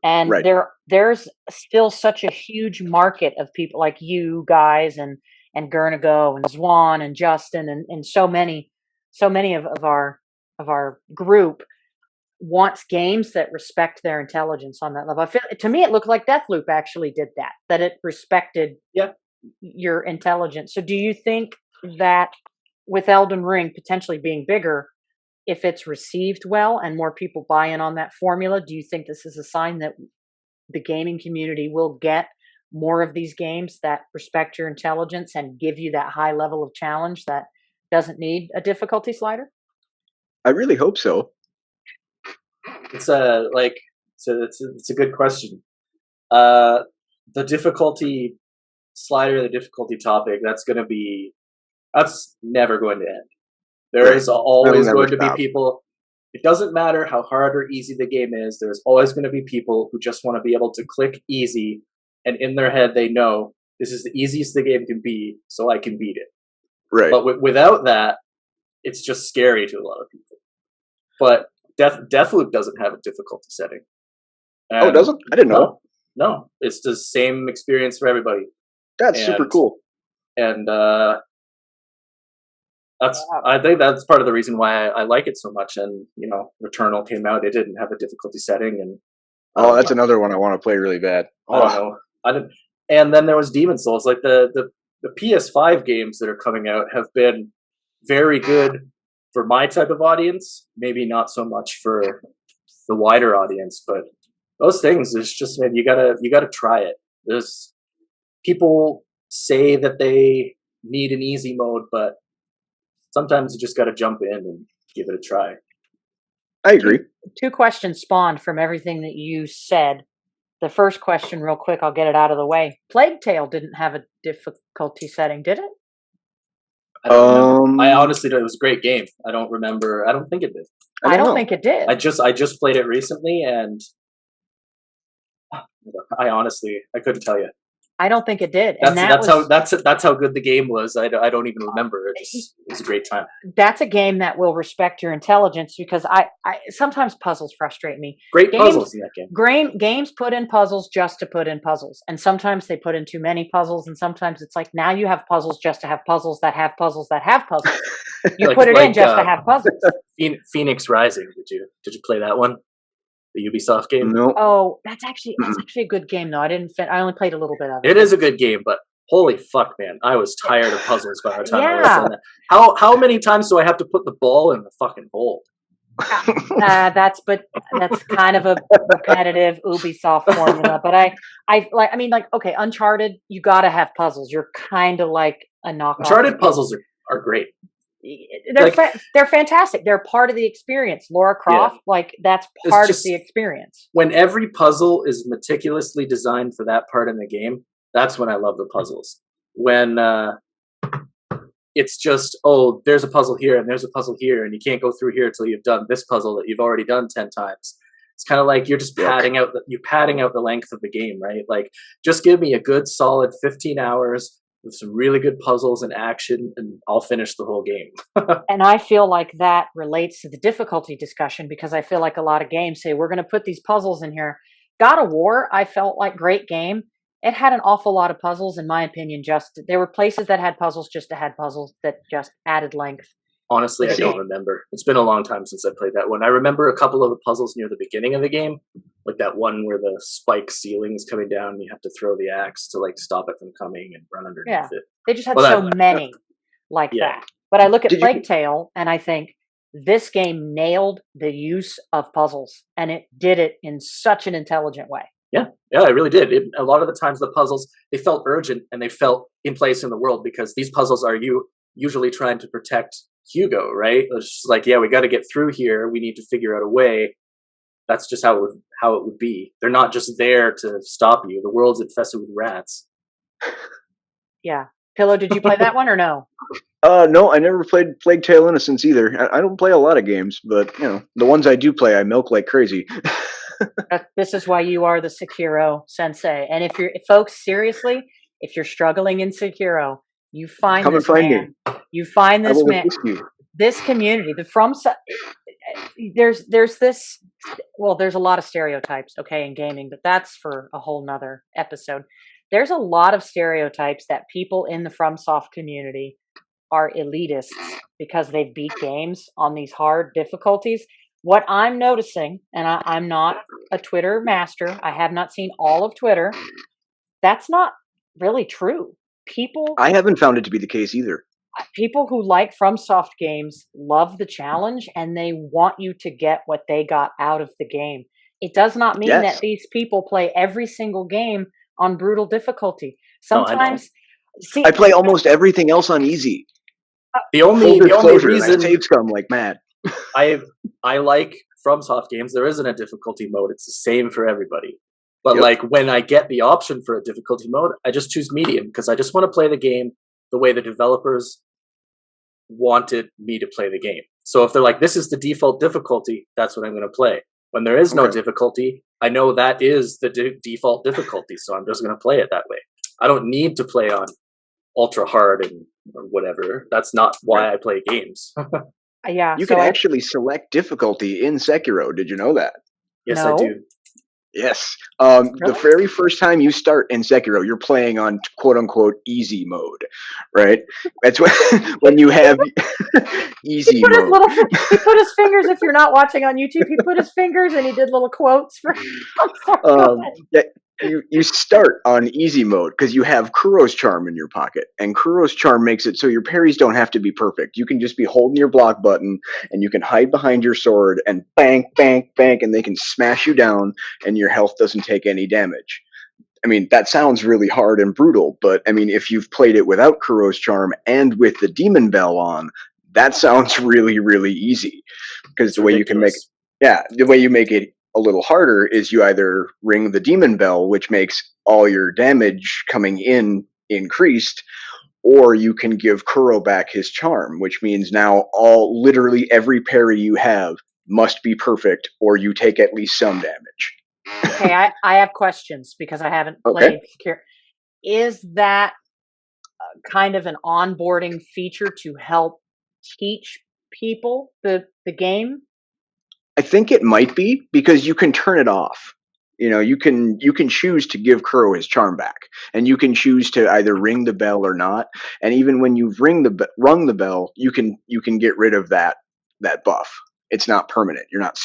And there's still such a huge market of people like you guys and Gurnago and Zwan and Justin and so many of our group wants games that respect their intelligence on that level. To me, it looked like Deathloop actually did that it respected your intelligence. So do you think that with Elden Ring potentially being bigger, if it's received well and more people buy in on that formula, do you think this is a sign that the gaming community will get more of these games that respect your intelligence and give you that high level of challenge that doesn't need a difficulty slider? I really hope so. It's a good question. The difficulty slider, the difficulty topic, that's never going to end. There is always going to be people. It doesn't matter how hard or easy the game is. There's always going to be people who just want to be able to click easy, and in their head they know this is the easiest the game can be, so I can beat it. Right. But without that, it's just scary to a lot of people. But Deathloop doesn't have a difficulty setting. Oh, doesn't? I didn't know. No, it's the same experience for everybody. That's super cool. And I think that's part of the reason why I like it so much. And Returnal came out; it didn't have a difficulty setting, and Oh, that's another one I want to play really bad. I don't know. I didn't. And then there was Demon Souls. Like the PS5 games that are coming out have been very good for my type of audience. Maybe not so much for the wider audience, but those things is just, man, you gotta try it. There's people say that they need an easy mode, but sometimes you just gotta jump in and give it a try. I agree. Two questions spawned from everything that you said. The first question, real quick, I'll get it out of the way. Plague Tale didn't have a difficulty setting, did it? I don't remember. I honestly, it was a great game. I don't remember. I don't think it did. I don't think it did. I just played it recently, and I honestly couldn't tell you. I don't think it did. That's how good the game was. I don't even remember. It was a great time. That's a game that will respect your intelligence, because I sometimes puzzles frustrate me. Great puzzles in that game. Games put in puzzles just to put in puzzles, and sometimes they put in too many puzzles, and sometimes it's like, now you have puzzles just to have puzzles that have puzzles that have puzzles. You put it in just to have puzzles. Phoenix Rising. Did you play that one? The Ubisoft game? No. Oh, that's actually a good game though. I only played a little bit of it. It is a good game, but holy fuck, man! I was tired of puzzles by the time I was in it. How many times do I have to put the ball in the fucking hole? That's kind of a repetitive Ubisoft formula. But I mean, okay, Uncharted, you got to have puzzles. You're kind of like a knockoff. Uncharted puzzles are great. They're fantastic. They're part of the experience. Lara Croft, that's part of the experience. When every puzzle is meticulously designed for that part in the game, that's when I love the puzzles. When it's just, oh, there's a puzzle here and there's a puzzle here, and you can't go through here until you've done this puzzle that you've already done 10 times. It's kind of like you're just padding out the length of the game, right? Like, just give me a good solid 15 hours with some really good puzzles and action, and I'll finish the whole game. And I feel like that relates to the difficulty discussion, because I feel like a lot of games say, we're going to put these puzzles in here. God of War, I felt like, great game. It had an awful lot of puzzles, in my opinion. There were places that had puzzles just to had puzzles that just added length. Honestly, I don't remember. It's been a long time since I played that one. I remember a couple of the puzzles near the beginning of the game, like that one where the spike ceiling's coming down and you have to throw the axe to stop it from coming and run underneath it. They just had many like that. But I look at Plague Tale and I think, this game nailed the use of puzzles, and it did it in such an intelligent way. Yeah, it really did. A lot of the times the puzzles, they felt urgent and they felt in place in the world, because these puzzles are usually trying to protect Hugo, right? It's just like, we got to get through here. We need to figure out a way. That's just how it would be. They're not just there to stop you. The world's infested with rats. Yeah. Pillow, did you play that one or no? No, I never played Plague Tale Innocence either. I don't play a lot of games, but the ones I do play, I milk like crazy. This is why you are the Sekiro sensei. And folks, seriously, if you're struggling in Sekiro, you find Come this and find man. me. You find this man. This community, there's this. Well, there's a lot of stereotypes, in gaming, but that's for a whole nother episode. There's a lot of stereotypes that people in the FromSoft community are elitists because they beat games on these hard difficulties. What I'm noticing, and I'm not a Twitter master, I have not seen all of Twitter, that's not really true. I haven't found it to be the case either. People who like FromSoft games love the challenge, and they want you to get what they got out of the game. It does not mean that these people play every single game on brutal difficulty. Sometimes, I play almost everything else on easy. The only reason I save scum like mad. I like FromSoft games. There isn't a difficulty mode. It's the same for everybody. But when I get the option for a difficulty mode, I just choose medium, because I just want to play the game the way the developers wanted me to play the game. So if they're like, this is the default difficulty, that's what I'm going to play. When there is no difficulty, I know that is the default difficulty, so I'm just going to play it that way. I don't need to play on ultra hard or whatever. That's not why I play games. Yeah, you can actually select difficulty in Sekiro. Did you know that? Yes, I do. Yes. The Really? very first time you start in Sekiro, you're playing on quote unquote easy mode, right? That's when when you have He easy put his mode. little he put his fingers. If you're not watching on YouTube, he put his fingers and he did little quotes for. I'm sorry. Go ahead. Yeah, you start on easy mode because you have Kuro's charm in your pocket, and Kuro's charm makes it so your parries don't have to be perfect. You can just be holding your block button, and you can hide behind your sword and bang, bang, bang, and they can smash you down, and your health doesn't take any damage. I mean, that sounds really hard and brutal, but I mean, if you've played it without Kuro's charm and with the demon bell on, that sounds really, really easy. Because It's the way you can make it, ridiculous. yeah, the way you make it a little harder is you either ring the demon bell, which makes all your damage coming in increased, or you can give Kuro back his charm, which means now literally every parry you have must be perfect, or you take at least some damage. Okay, I have questions because I haven't Okay. played Sekiro. Is that kind of an onboarding feature to help teach people the game? I think it might be because you can turn it off. You can choose to give Kuro his charm back, and you can choose to either ring the bell or not. And even when you've rung the bell, you can get rid of that buff. It's not permanent. You're not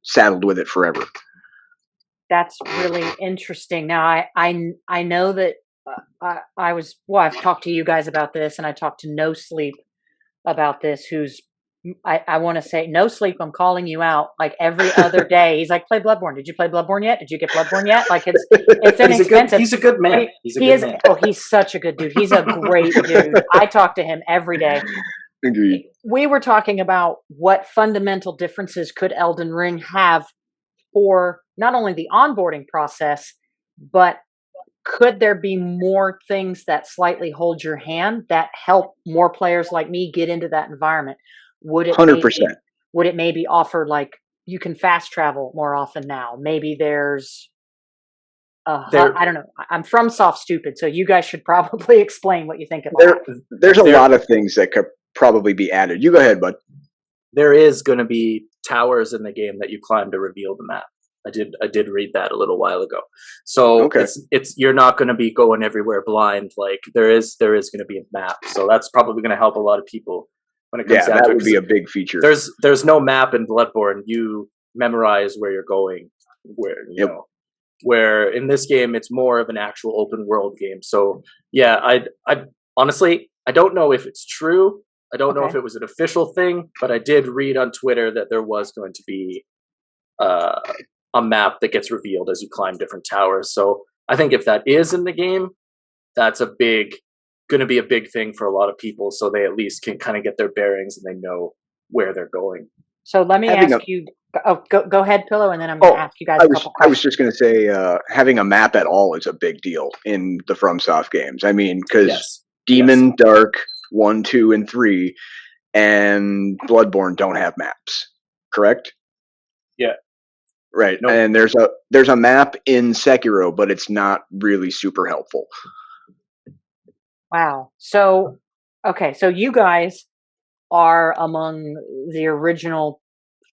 saddled with it forever. That's really interesting. Now, I know that I was well. I've talked to you guys about this, and I talked to No Sleep about this. Who's I want to say No Sleep. I'm calling you out like every other day. He's like, play Bloodborne. Did you play Bloodborne yet? Did you get Bloodborne yet? Like it's inexpensive. He's a good But man. He's a he good is. man. Oh, he's such a good dude. He's a great dude. I talk to him every day. Agreed. We were talking about what fundamental differences could Elden Ring have for not only the onboarding process, but could there be more things that slightly hold your hand that help more players like me get into that environment? Would it 100%. maybe offer like you can fast travel more often now? Maybe there's There, I don't know. I'm from Soft Stupid, so you guys should probably explain what you think it'll There, have. there's a there, lot of things that could probably be added. You go ahead, bud. there is going to be towers in the game that you climb to reveal the map. I did read that a little while ago. So Okay. it's you're not going to be going everywhere blind. Like there is going to be a map. So that's probably going to help a lot of people when it comes Yeah, down that to it. would be 'Cause a big feature. there's no map in Bloodborne. You memorize where you're going. Where Yep. where in this game it's more of an actual open world game. So yeah, I honestly I don't know if it's true. I don't know if Okay. it was an official thing, but I did read on Twitter that there was going to be uh, a map that gets revealed as you climb different towers. So I think if that is in the game, that's going to be a big thing for a lot of people. So they at least can kind of get their bearings and they know where they're going. So let me Having ask a you. Oh, go ahead, Pillow, and then I'm going to oh, ask you guys I a was couple I was questions. just gonna say having a map at all is a big deal in the FromSoft games. I mean, because Yes, yes, Demon, Dark, 1, 2, and 3, and Bloodborne don't have maps. Correct? yeah, Right. no, And there's a map in Sekiro, but it's not really super helpful. Wow. So okay, so you guys are among the original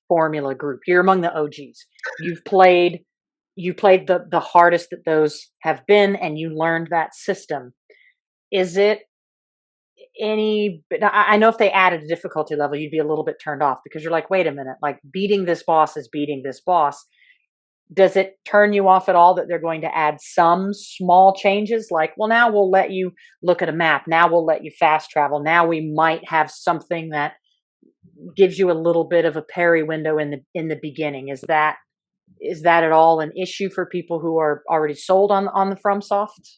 formula group. You're among the OGs. You've played the hardest that those have been and you learned that system. Is it I know if they added a difficulty level you'd be a little bit turned off because you're like, wait a minute, like beating this boss is beating this boss. Does it turn you off at all that they're going to add some small changes like, well, now we'll let you look at a map, now we'll let you fast travel, now we might have something that gives you a little bit of a parry window in the beginning? Is that at all an issue for people who are already sold on the FromSoft?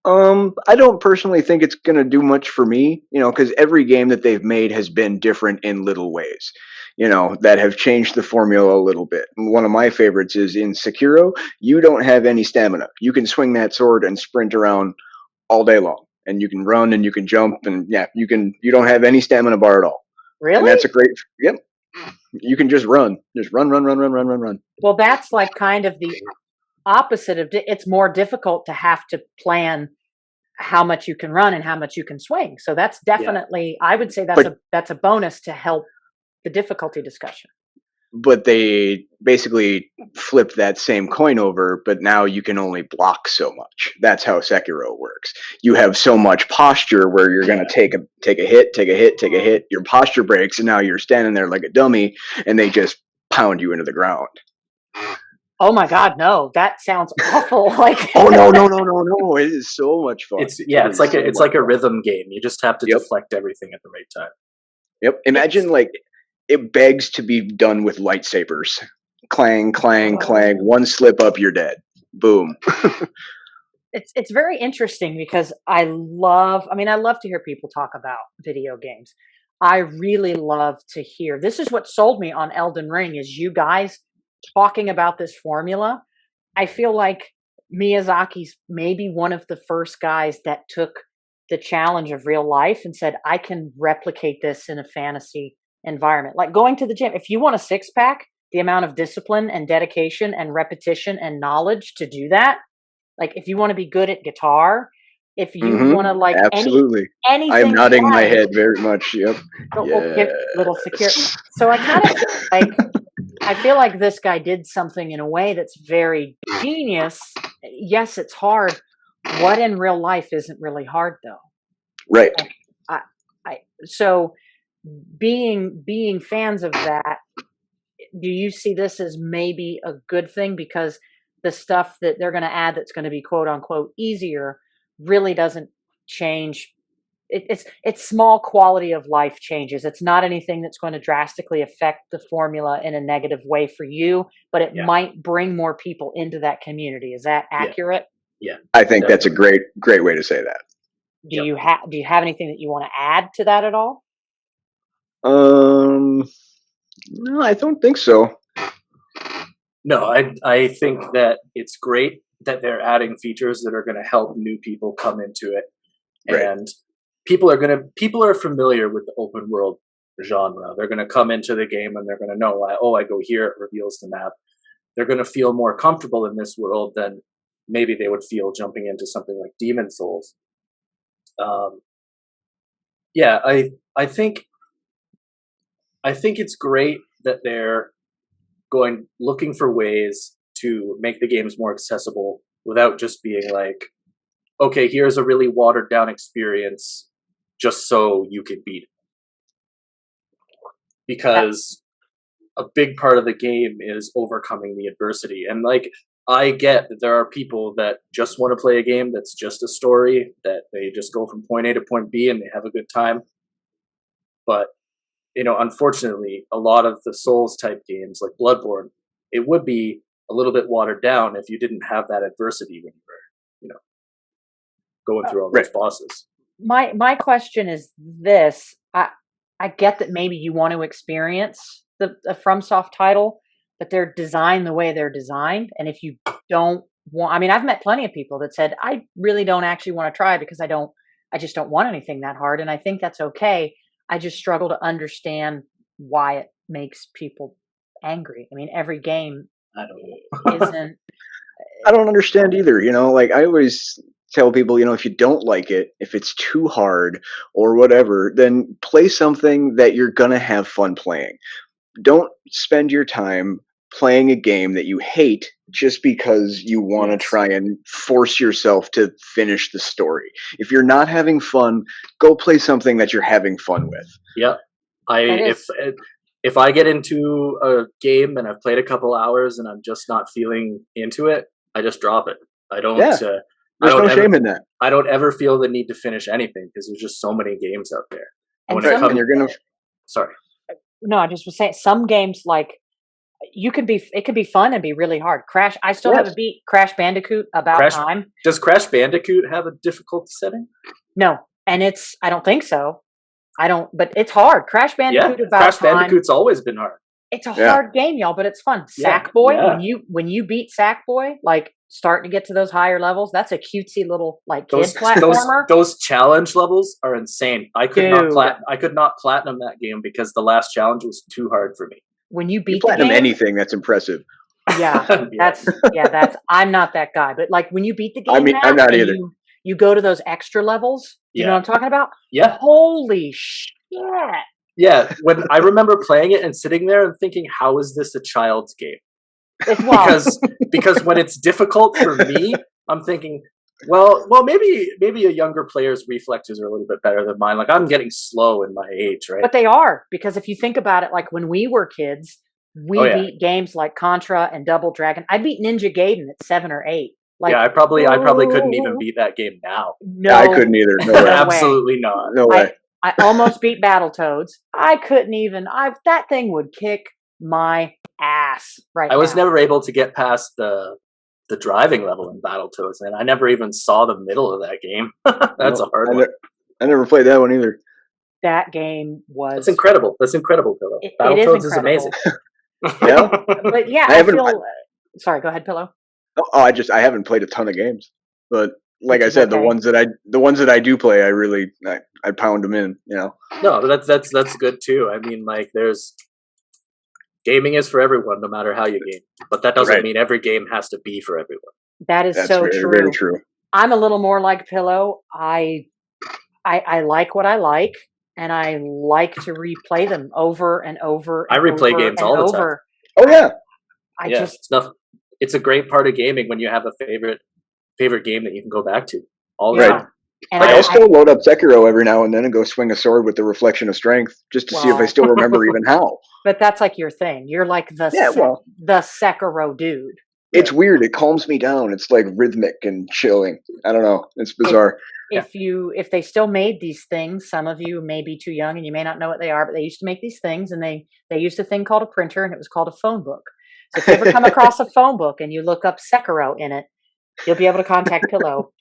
I don't personally think it's gonna do much for me, because every game that they've made has been different in little ways, that have changed the formula a little bit. One of my favorites is in Sekiro. You don't have any stamina. You can swing that sword and sprint around all day long, and you can run and you can jump, and yeah, you don't have any stamina bar at all, and Really? that's a great. Yep, you can just run, run, run, run, run, run, run. Well, that's like kind of the opposite of it's more difficult to have to plan how much you can run and how much you can swing. So that's yeah. definitely, I would say But that's a bonus to help the difficulty discussion. but they basically flipped that same coin over, but now you can only block so much. That's how Sekiro works. You have so much posture where you're going to take a hit, take a hit, take a hit. Your posture breaks, and now you're standing there like a dummy, and they just pound you into the ground. Oh my God, no! That sounds awful. Like, oh no! It is so much fun. It's like a rhythm game. You just have to deflect everything at the right time. Yep. Imagine like it begs to be done with lightsabers. Clang, clang, clang. One slip up, you're dead. Boom. It's very interesting because I love to hear people talk about video games. I really love to hear. This is what sold me on Elden Ring is you guys talking about this formula. I feel like Miyazaki's maybe one of the first guys that took the challenge of real life and said, I can replicate this in a fantasy environment. Like going to the gym. If you want a six pack, the amount of discipline and dedication and repetition and knowledge to do that. Like if you want to be good at guitar, if you want to like absolutely anything. I'm nodding my head very much. Yep. Little secure. So I kind of feel like this guy did something in a way that's very genius. Yes, it's hard. What in real life isn't really hard though? Right. So being fans of that, do you see this as maybe a good thing because the stuff that they're going to add that's going to be quote unquote easier really doesn't change? It's small quality of life changes. It's not anything that's going to drastically affect the formula in a negative way for you, but it might bring more people into that community. Is that accurate? Yeah. I think that's a great way to say that. Do you have anything that you want to add to that at all? No, I don't think so. No, I think that it's great that they're adding features that are going to help new people come into it. Right. And people are familiar with the open world genre. They're going to come into the game and they're going to know, I go here, it reveals the map. They're going to feel more comfortable in this world than maybe they would feel jumping into something like Demon Souls. I think it's great that they're looking for ways to make the games more accessible without just being like, okay, here's a really watered down experience just so you can beat it. Because a big part of the game is overcoming the adversity. And like, I get that there are people that just want to play a game that's just a story, that they just go from point A to point B and they have a good time. But, unfortunately, a lot of the Souls type games like Bloodborne, it would be a little bit watered down if you didn't have that adversity when you were, going through all those bosses. My question is this. I get that maybe you want to experience the FromSoft title, but they're designed the way they're designed. And if you don't want, I've met plenty of people that said, I really don't actually want to try because I just don't want anything that hard. And I think that's okay. I just struggle to understand why it makes people angry. Every game I don't know. isn't. I don't understand either. Like I always tell people, if you don't like it, if it's too hard or whatever, then play something that you're going to have fun playing. Don't spend your time playing a game that you hate just because you want to try and force yourself to finish the story. If you're not having fun, go play something that you're having fun with. Yeah. If I get into a game and I've played a couple hours and I'm just not feeling into it, I just drop it. I don't. There's no shame in that. I don't ever feel the need to finish anything because there's just so many games out there. And you're gonna. Sorry. No, I just was saying some games like it can be fun and be really hard. I still haven't beat Crash Bandicoot time. Does Crash Bandicoot have a difficulty setting? No, and I don't think so. But it's hard. Crash Bandicoot Bandicoot's always been hard. It's a hard game, y'all, but it's fun. Sackboy, when you beat Sackboy, like starting to get to those higher levels, that's a cutesy little kid platformer. Those challenge levels are insane. I could not platinum that game because the last challenge was too hard for me. When you beat platinum anything, that's impressive. Yeah, that's I'm not that guy, but like when you beat the game, I'm not either. You go to those extra levels. You know what I'm talking about? Yeah. Holy shit! Yeah, when I remember playing it and sitting there and thinking, how is this a child's game? It's well, Because when it's difficult for me, I'm thinking, well, maybe a younger player's reflexes are a little bit better than mine. Like I'm getting slow in my age, right? but they are, because if you think about it, like when we were kids, Oh we yeah, beat games like Contra and Double Dragon. I beat Ninja Gaiden at 7 or 8. Like, yeah. I probably couldn't even oh, beat that game now. I no, couldn't either. No way. no way. Absolutely not. No way. I almost beat Battletoads. I couldn't even. That thing would kick my ass right I was now. never able to get past the driving level in Battletoads, and I never even saw the middle of that game. That's No, a hard one. I never played that one either. That game was. That's incredible. That's incredible, Pillow. It Battletoads is is amazing. Yeah. But yeah, I I haven't. feel. Sorry, go ahead, Pillow. Oh, I haven't played a ton of games, but like Which I is said, okay. the ones that I do play, I pound them in. You know. No, but that's good too. I mean, like, there's gaming is for everyone, no matter how you game. But that doesn't Right. mean every game has to be for everyone. That is That's so very, true. very true. I'm a little more like Pillow. I like what I like, and I like to replay them over and over. I And replay over games and all the time. over. Oh yeah. I Yeah, just it's nothing. It's a great part of gaming when you have a favorite game that you can go back to all the yeah. time. And Like, I'll I still load up Sekiro every now and then and go swing a sword with the reflection of strength just to see if I Well. still remember even how. but that's like your thing. You're like Yeah, well, the Sekiro dude. it's weird. It calms me down. It's like rhythmic and chilling. I don't know. It's bizarre. Yeah. If they still made these things, some of you may be too young and you may not know what they are, but they used to make these things, and they used a thing called a printer, and it was called a phone book. So if you ever come across a phone book and you look up Sekiro in it, you'll be able to contact Pillow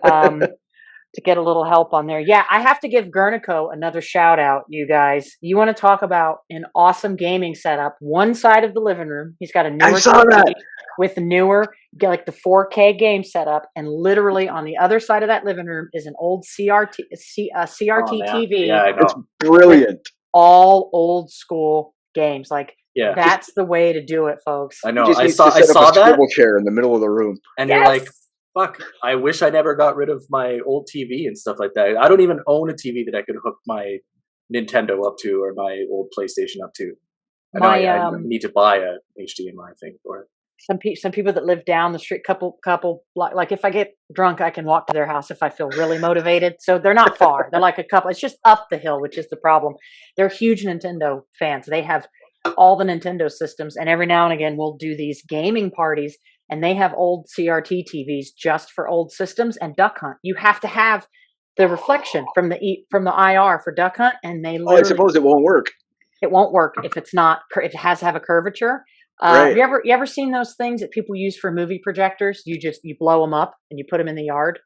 to get a little help on there. Yeah, I have to give Guernico another shout out, you guys. You want to talk about an awesome gaming setup? One side of the living room, he's got a newer I saw TV that. with newer, like the 4K game setup, and literally on the other side of that living room is an old CRT Oh, man. TV, Yeah, I It's know. brilliant. all old school games. Like, Yeah, that's the way to do it, folks. I He know. just I needs saw to set up a that, swivel chair in the middle of the room. and Yes! you're like, fuck. I wish I never got rid of my old TV and stuff like that. I don't even own a TV that I could hook my Nintendo up to or my old PlayStation up to. I know I need to buy a HDMI thing for it. Some people that live down the street, couple like if I get drunk, I can walk to their house if I feel really motivated. So they're not far. They're like a couple. It's just up the hill, which is the problem. They're huge Nintendo fans. They have all the Nintendo systems, and every now and again we'll do these gaming parties, and they have old CRT TVs just for old systems and Duck Hunt. You have to have the reflection from the IR for Duck Hunt, and they Oh, I literally suppose it won't work. it won't work if it's not. If it has to have a curvature. Right. You ever seen those things that people use for movie projectors? You blow them up and you put them in the yard.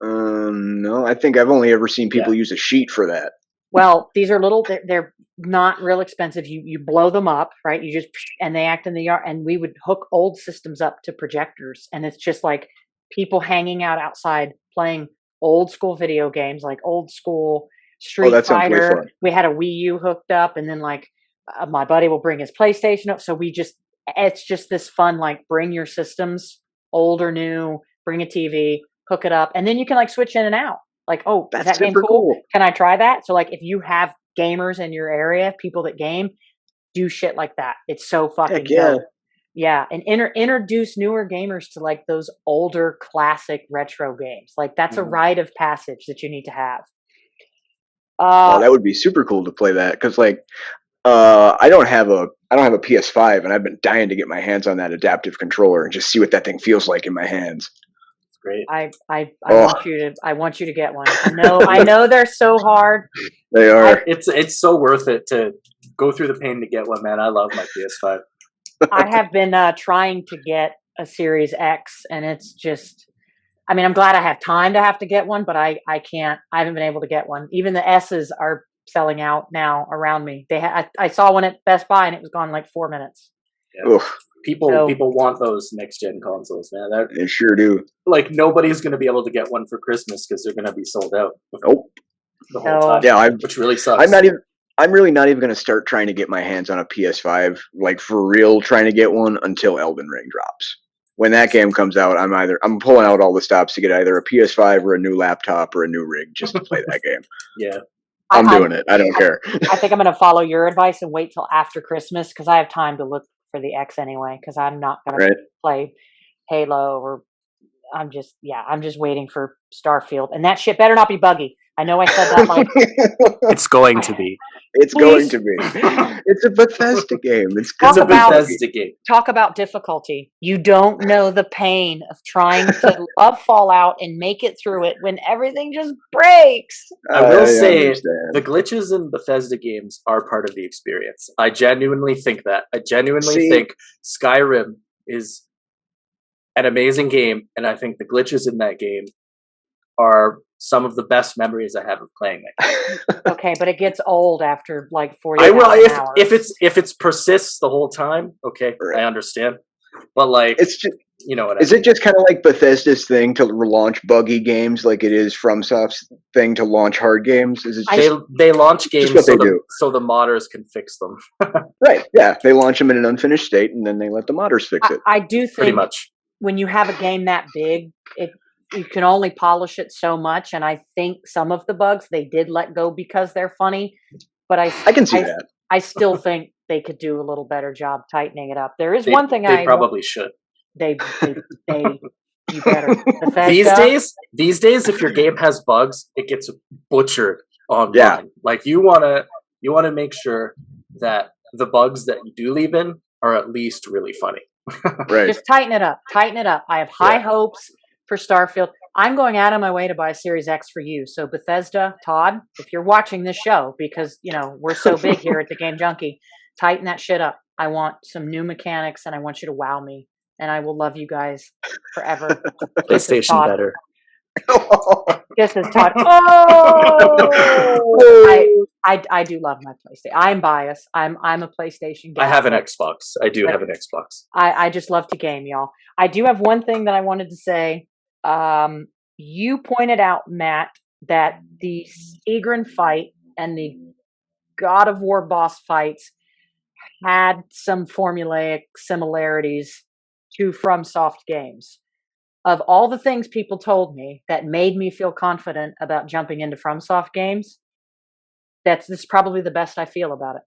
No, I think I've only ever seen people use a sheet for that. Well, these are little. They're not real expensive. You blow them up, right? You just and they act in the yard. And we would hook old systems up to projectors, and it's just like people hanging out outside playing old school video games, like old school Street that sounds way Fighter. fun. We had a Wii U hooked up, and then like my buddy will bring his PlayStation up. So it's just this fun, like bring your systems, old or new, bring a TV, hook it up, and then you can like switch in and out. Like, oh, That's is that game super cool. Can I try that? So like if you have gamers in your area, people that game, do shit like that. It's so fucking Heck yeah. dope. Yeah, and introduce newer gamers to like those older classic retro games. Like that's a rite of passage that you need to have. Oh, that would be super cool to play that, because like I don't have a PS5, and I've been dying to get my hands on that adaptive controller and just see what that thing feels like in my hands. It's great. I want you to get one. I know they're so hard. They are. It's so worth it to go through the pain to get one, man. I love my PS5. I have been trying to get a Series X, and it's just. I mean, I'm glad I have time to have to get one, but I can't. I haven't been able to get one. Even the S's are selling out now around me. I saw one at Best Buy, and it was gone in like 4 minutes. Yeah. People want those next gen consoles, man. They sure do. Like nobody's going to be able to get one for Christmas because they're going to be sold out. Nope. The whole time. Yeah, which really sucks. I'm really not even going to start trying to get my hands on a PS5, like for real, trying to get one until Elden Ring drops. When that game comes out, I'm pulling out all the stops to get either a PS5 or a new laptop or a new rig just to play that game. Yeah. I'm doing it. I don't care. I think I'm going to follow your advice and wait till after Christmas because I have time to look for the X anyway. Because I'm not going to Right. play Halo or I'm just waiting for Starfield, and that shit better not be buggy. I know I said that like It's going to be. It's going to be. It's a Bethesda game. It's Talk gonna be about- buggy. Bethesda game. talk about difficulty. You don't know the pain of trying to love Fallout and make it through it when everything just breaks. I will say understand. the glitches in Bethesda games are part of the experience. I genuinely think that. I genuinely think Skyrim is an amazing game, and I think the glitches in that game are some of the best memories I have of playing it. Okay, but it gets old after like 40 I will hours. if it's persists the whole time. Okay, Right. I understand, but like It's just. you know what? Is it just kind of like Bethesda's thing to launch buggy games, like it is FromSoft's thing to launch hard games? Is it just They launch games what they so do. so the modders can fix them. right? Yeah, they launch them in an unfinished state, and then they let the modders fix it. I do Pretty think much. when you have a game that big, you can only polish it so much, and I think some of the bugs they did let go because they're funny. But I can see that. I still think they could do a little better job tightening it up. There is They, one thing they probably should. They you better. Bethesda, These days, if your game has bugs, it gets butchered online. Yeah. Like you wanna make sure that the bugs that you do leave in are at least really funny. Right. just tighten it up. Tighten it up. I have high hopes for Starfield. I'm going out of my way to buy a Series X for you. So Bethesda, Todd, if you're watching this show, because we're so big here at the Game Junkie, tighten that shit up. I want some new mechanics, and I want you to wow me, and I will love you guys forever. PlayStation better. Just as Todd. Oh, I do love my PlayStation. I'm biased. I'm a PlayStation guy. I have an Xbox. I do have an Xbox. I just love to game, y'all. I do have one thing that I wanted to say. You pointed out, Matt, that the Seagrin fight and the God of War boss fights had some formulaic similarities to FromSoft games. Of all the things people told me that made me feel confident about jumping into FromSoft games, this is probably the best I feel about it.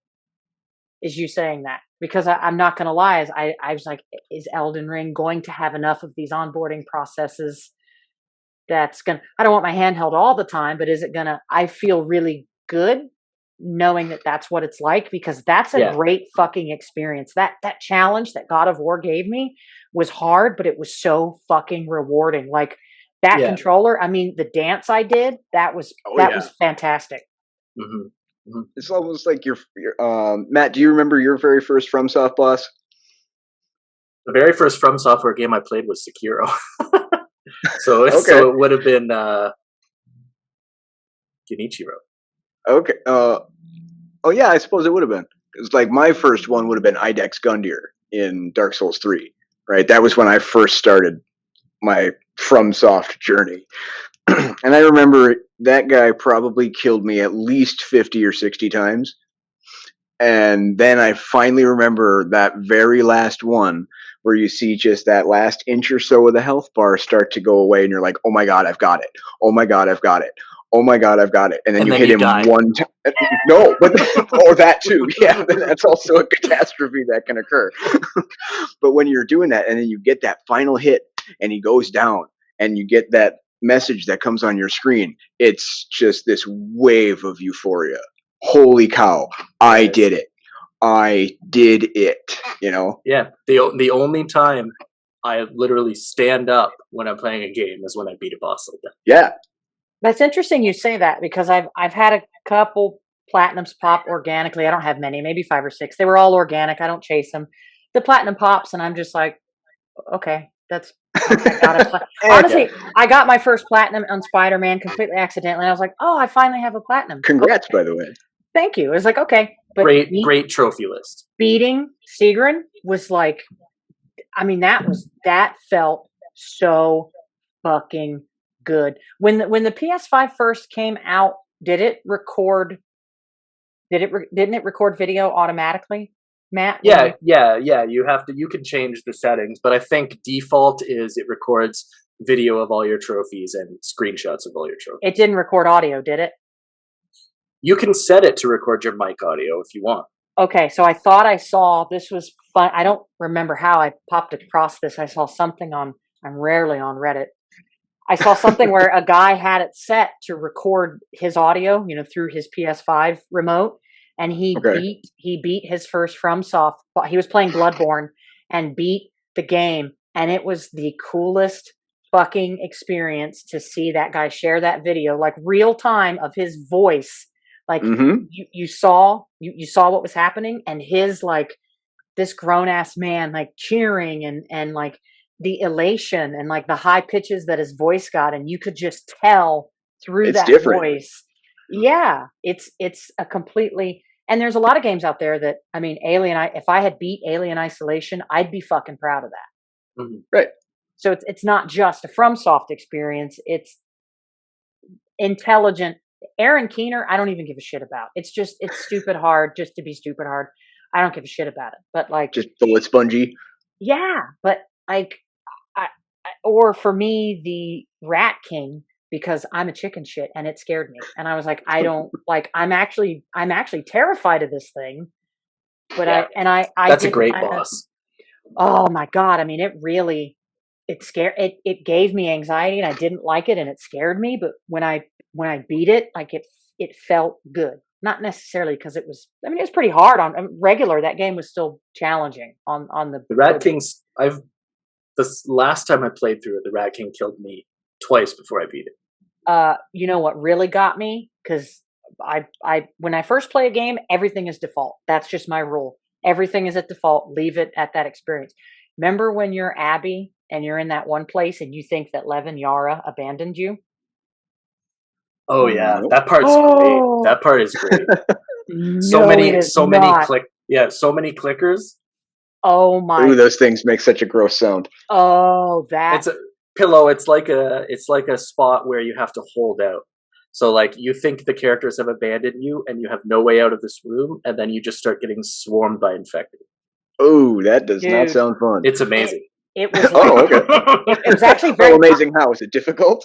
Is you saying that, because I'm not going to lie, I was like, is Elden Ring going to have enough of these onboarding processes that's going to, I don't want my handheld all the time, but is it going to, I feel really good knowing that that's what it's like, because that's a great fucking experience. That challenge that God of War gave me was hard, but it was so fucking rewarding. Like that controller, I mean, the dance I did, that was fantastic. Mm-hmm. Mm-hmm. It's almost like your Matt, do you remember your very first FromSoft boss? The very first From Software game I played was Sekiro. so it would have been Genichiro. Okay. Oh yeah, I suppose it would have been. It's like my first one would have been Idex Gundyr in Dark Souls 3. Right? That was when I first started my FromSoft journey. And I remember that guy probably killed me at least 50 or 60 times. And then I finally remember that very last one where you see just that last inch or so of the health bar start to go away, and you're like, oh my God, I've got it. Oh my God, I've got it. Oh my God, I've got it. And then you hit him one time. No, but or that too. Yeah, that's also a catastrophe that can occur. But when you're doing that and then you get that final hit and he goes down and you get that message that comes on your screen, it's just this wave of euphoria. Holy cow, I did it. I did it, Yeah, the only time I literally stand up when I'm playing a game is when I beat a boss like that. Yeah. That's interesting you say that, because I've had a couple platinums pop organically. I don't have many, maybe 5 or 6. They were all organic. I don't chase them. The platinum pops, and I'm just like, okay, that's honestly, I got my first platinum on Spider-Man completely accidentally. And I was like, oh, I finally have a platinum. Congrats, by the way. Thank you. It was like, okay. But great trophy list. Beating Seagrin was like, I mean, that felt so fucking good. When the PS5 first came out, didn't it record video automatically, Matt? Yeah. You can change the settings, but I think default is it records video of all your trophies and screenshots of all your trophies. It didn't record audio, did it? You can set it to record your mic audio if you want. Okay, so I thought I saw this was fun. I don't remember how I popped across this. I saw something on. I'm rarely on Reddit. I saw something where a guy had it set to record his audio, through his PS5 remote, and Okay. he beat his first FromSoft. He was playing Bloodborne and beat the game, and it was the coolest fucking experience to see that guy share that video, like real time of his voice. Like Mm-hmm. you saw what was happening, and his like this grown ass man like cheering and like the elation and like the high pitches that his voice got, and you could just tell through It's that different. voice. Yeah, it's a completely. And there's a lot of games out there that, I mean, if I had beat Alien Isolation, I'd be fucking proud of that. Mhm. Right. So it's not just a FromSoft experience, it's intelligent. Aaron Keener, I don't even give a shit about. It's stupid hard just to be stupid hard. I don't give a shit about it. But like, Just bullet spongy. yeah, but like, or for me, the Rat King, because I'm a chicken shit and it scared me. And I was like, I don't like, I'm actually terrified of this thing. But Yeah. I That's a didn't. great boss. Oh my God. I mean, it gave me anxiety and I didn't like it and it scared me. But when I beat it, like it felt good. Not necessarily because it was, I mean, it was pretty hard on regular. That game was still challenging on the The Rat King's. The last time I played through it, the Rat King killed me twice before I beat it. You know what really got me? Because when I first play a game, everything is default. That's just my rule. Everything is at default. Leave it at that experience. Remember when you're Abby and you're in that one place and you think that Levin Yara abandoned you? Oh yeah, Nope. that part's great. That part is great. No, it is so many not. so many clickers. Oh Ooh, my. those things make such a gross sound. Oh, that. It's a pillow. It's like a spot where you have to hold out. So like you think the characters have abandoned you and you have no way out of this room, and then you just start getting swarmed by infected. Oh, that does not Dude, sound fun. It's amazing. it was like, Oh, okay. it was actually How very, amazing. How is it difficult?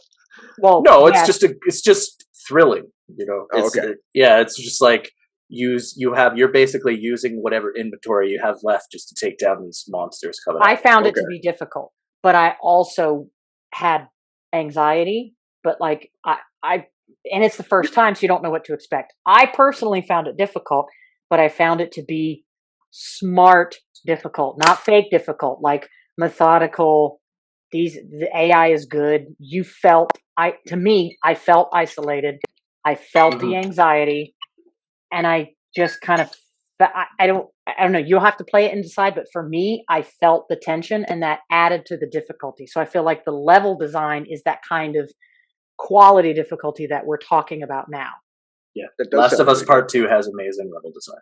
well, No, yes. it's just thrilling. Oh, okay. It's just like you're basically using whatever inventory you have left just to take down these monsters coming I out. found it Okay. to be difficult, but I also had anxiety. But like and it's the first time, so you don't know what to expect. I personally found it difficult, but I found it to be smart difficult, not fake difficult, like methodical. The AI is good. To me, I felt isolated. I felt the Mhm. anxiety, and I just kind of, I don't know. You'll have to play it and decide. But for me, I felt the tension, and that added to the difficulty. So I feel like the level design is that kind of quality difficulty that we're talking about now. Yeah, That does Last sound of Us pretty Part 2 has amazing level design.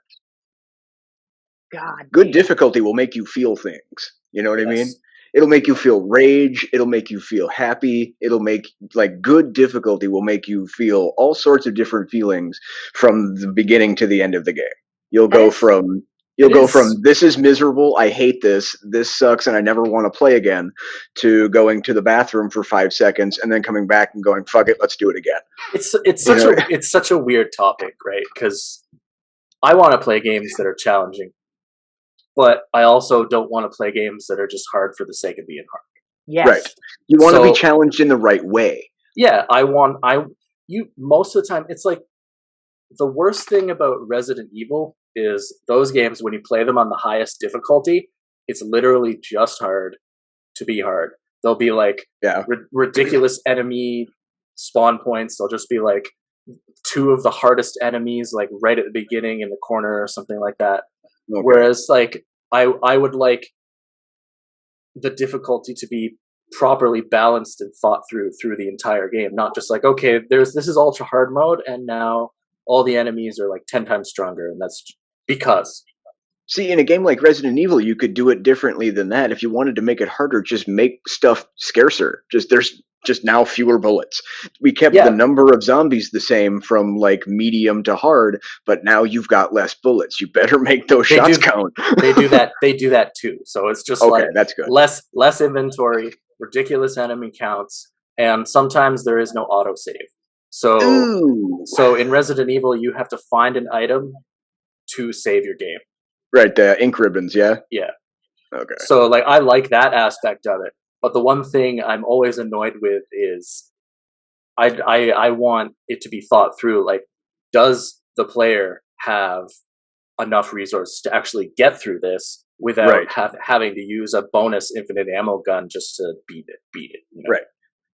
God, good damn. difficulty will make you feel things. You know what I mean? Yes. It'll make you feel rage. It'll make you feel happy. It'll make, like, good difficulty will make you feel all sorts of different feelings from the beginning to the end of the game. You'll That go is, from It is. this is miserable, I hate this sucks, and I never want to play again, to going to the bathroom for 5 seconds and then coming back and going, fuck it, let's do it again. It's such a weird topic, right? Because I want to play games that are challenging, but I also don't want to play games that are just hard for the sake of being hard. Right. yes. You want to be So challenged in the right way. yeah, most of the time it's like the worst thing about Resident Evil is those games when you play them on the highest difficulty, it's literally just hard to be hard. There'll be like Yeah. ridiculous enemy spawn points. They'll just be like two of the hardest enemies like right at the beginning in the corner or something like that. Okay. Whereas like I would like the difficulty to be properly balanced and thought through the entire game, not just like, okay, this is ultra hard mode and now all the enemies are like 10 times stronger, and that's because See, in a game like Resident Evil, you could do it differently than that. If you wanted to make it harder, just make stuff scarcer. There's just now fewer bullets. We kept the yeah, number of zombies the same from like medium to hard, but now you've got less bullets. You better make those they shots do count. they do that too. So it's just Okay, like that's good. less inventory, ridiculous enemy counts, and sometimes there is no autosave. So Ooh. so in Resident Evil, you have to find an item to save your game. Right, the ink ribbons, yeah? Yeah. Okay. So like I like that aspect of it. But the one thing I'm always annoyed with is I want it to be thought through. Like, does the player have enough resources to actually get through this without Right. having to use a bonus infinite ammo gun just to beat it? You know? Right.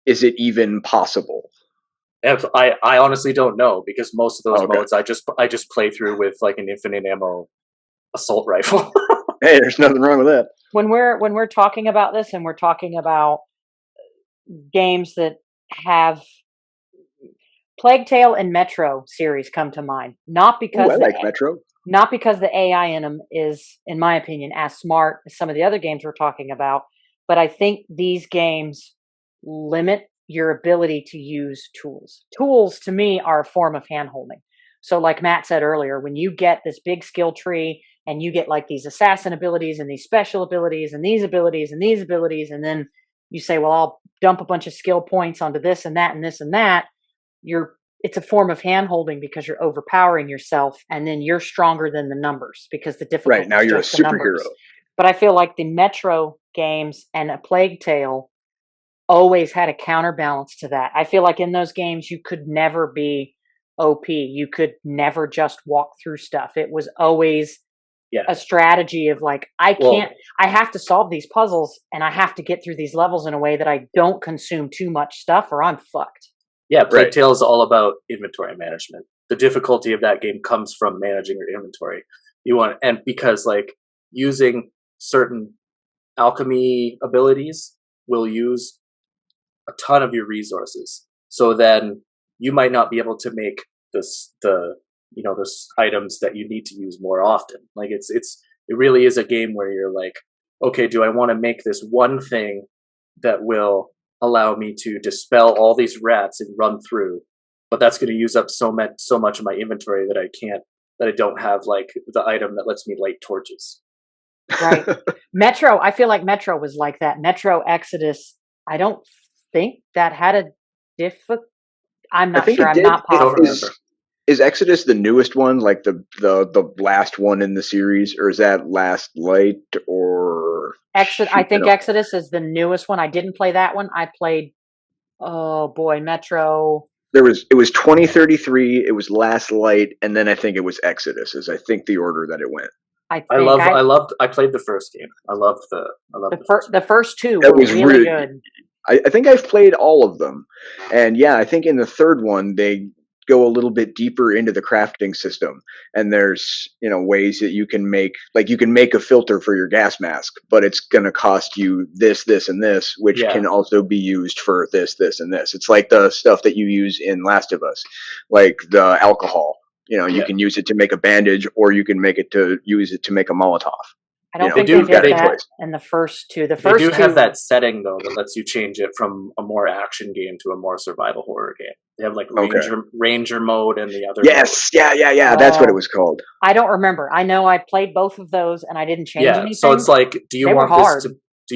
Is it even possible? I honestly don't know, because most of those Okay. modes I just play through with like an infinite ammo assault rifle. Hey, there's nothing wrong with that. When we're talking about this, and we're talking about games that have Plague Tale and Metro series come to mind, not Ooh, because I like Metro. not because the AI in them is, in my opinion, as smart as some of the other games we're talking about, but I think these games limit your ability to use tools. Tools to me are a form of handholding. So, like Matt said earlier, when you get this big skill tree and you get like these assassin abilities and these special abilities and these abilities and these abilities, and then you say, well, I'll dump a bunch of skill points onto this and that and this and that, you're it's a form of hand holding because you're overpowering yourself, and then you're stronger than the numbers because the difficulty Right, now is you're a just the numbers. superhero. But I feel like the Metro games and a Plague Tale always had a counterbalance to that. I feel like in those games you could never be OP. You could never just walk through stuff. It was always Yeah. a strategy of like, I have to solve these puzzles and I have to get through these levels in a way that I don't consume too much stuff or I'm fucked. Yeah, Plague Right. Tale is all about inventory management. The difficulty of that game comes from managing your inventory. And because like using certain alchemy abilities will use a ton of your resources. So then you might not be able to make the items that you need to use more often. Like it really is a game where you're like, okay, do I want to make this one thing that will allow me to dispel all these rats and run through, but that's going to use up so much of my inventory that I don't have like the item that lets me light torches. Right. Metro, I feel like Metro was like that. Metro Exodus, I don't think that had a I'm I not think sure. it I'm did. not Don't positive. remember. Is Exodus the newest one, like the last one in the series, or is that Last Light? Or I think don't- Exodus is the newest one. I didn't play that one. I played, oh boy, Metro. it was 2033. It was Last Light, and then I think it was Exodus. Is I think the order that it went. I think I played the first game. I loved the first two That were was really really. good. I think I've played all of them, and yeah, I think in the third one they go a little bit deeper into the crafting system, and there's ways that you can make a filter for your gas mask, but it's going to cost you this, and this, which Yeah. can also be used for this, and this. It's like the stuff that you use in Last of Us, like the alcohol. You can use it to make a bandage, or you can use it to make a Molotov. I don't You know, think do- they did they- that in the first two. The They first do two have that setting though that lets you change it from a more action game to a more survival horror game. They have like Okay. ranger mode and the other. Yes, yeah. That's what it was called. I don't remember. I know I played both of those and I didn't change anything. So it's like, do you They were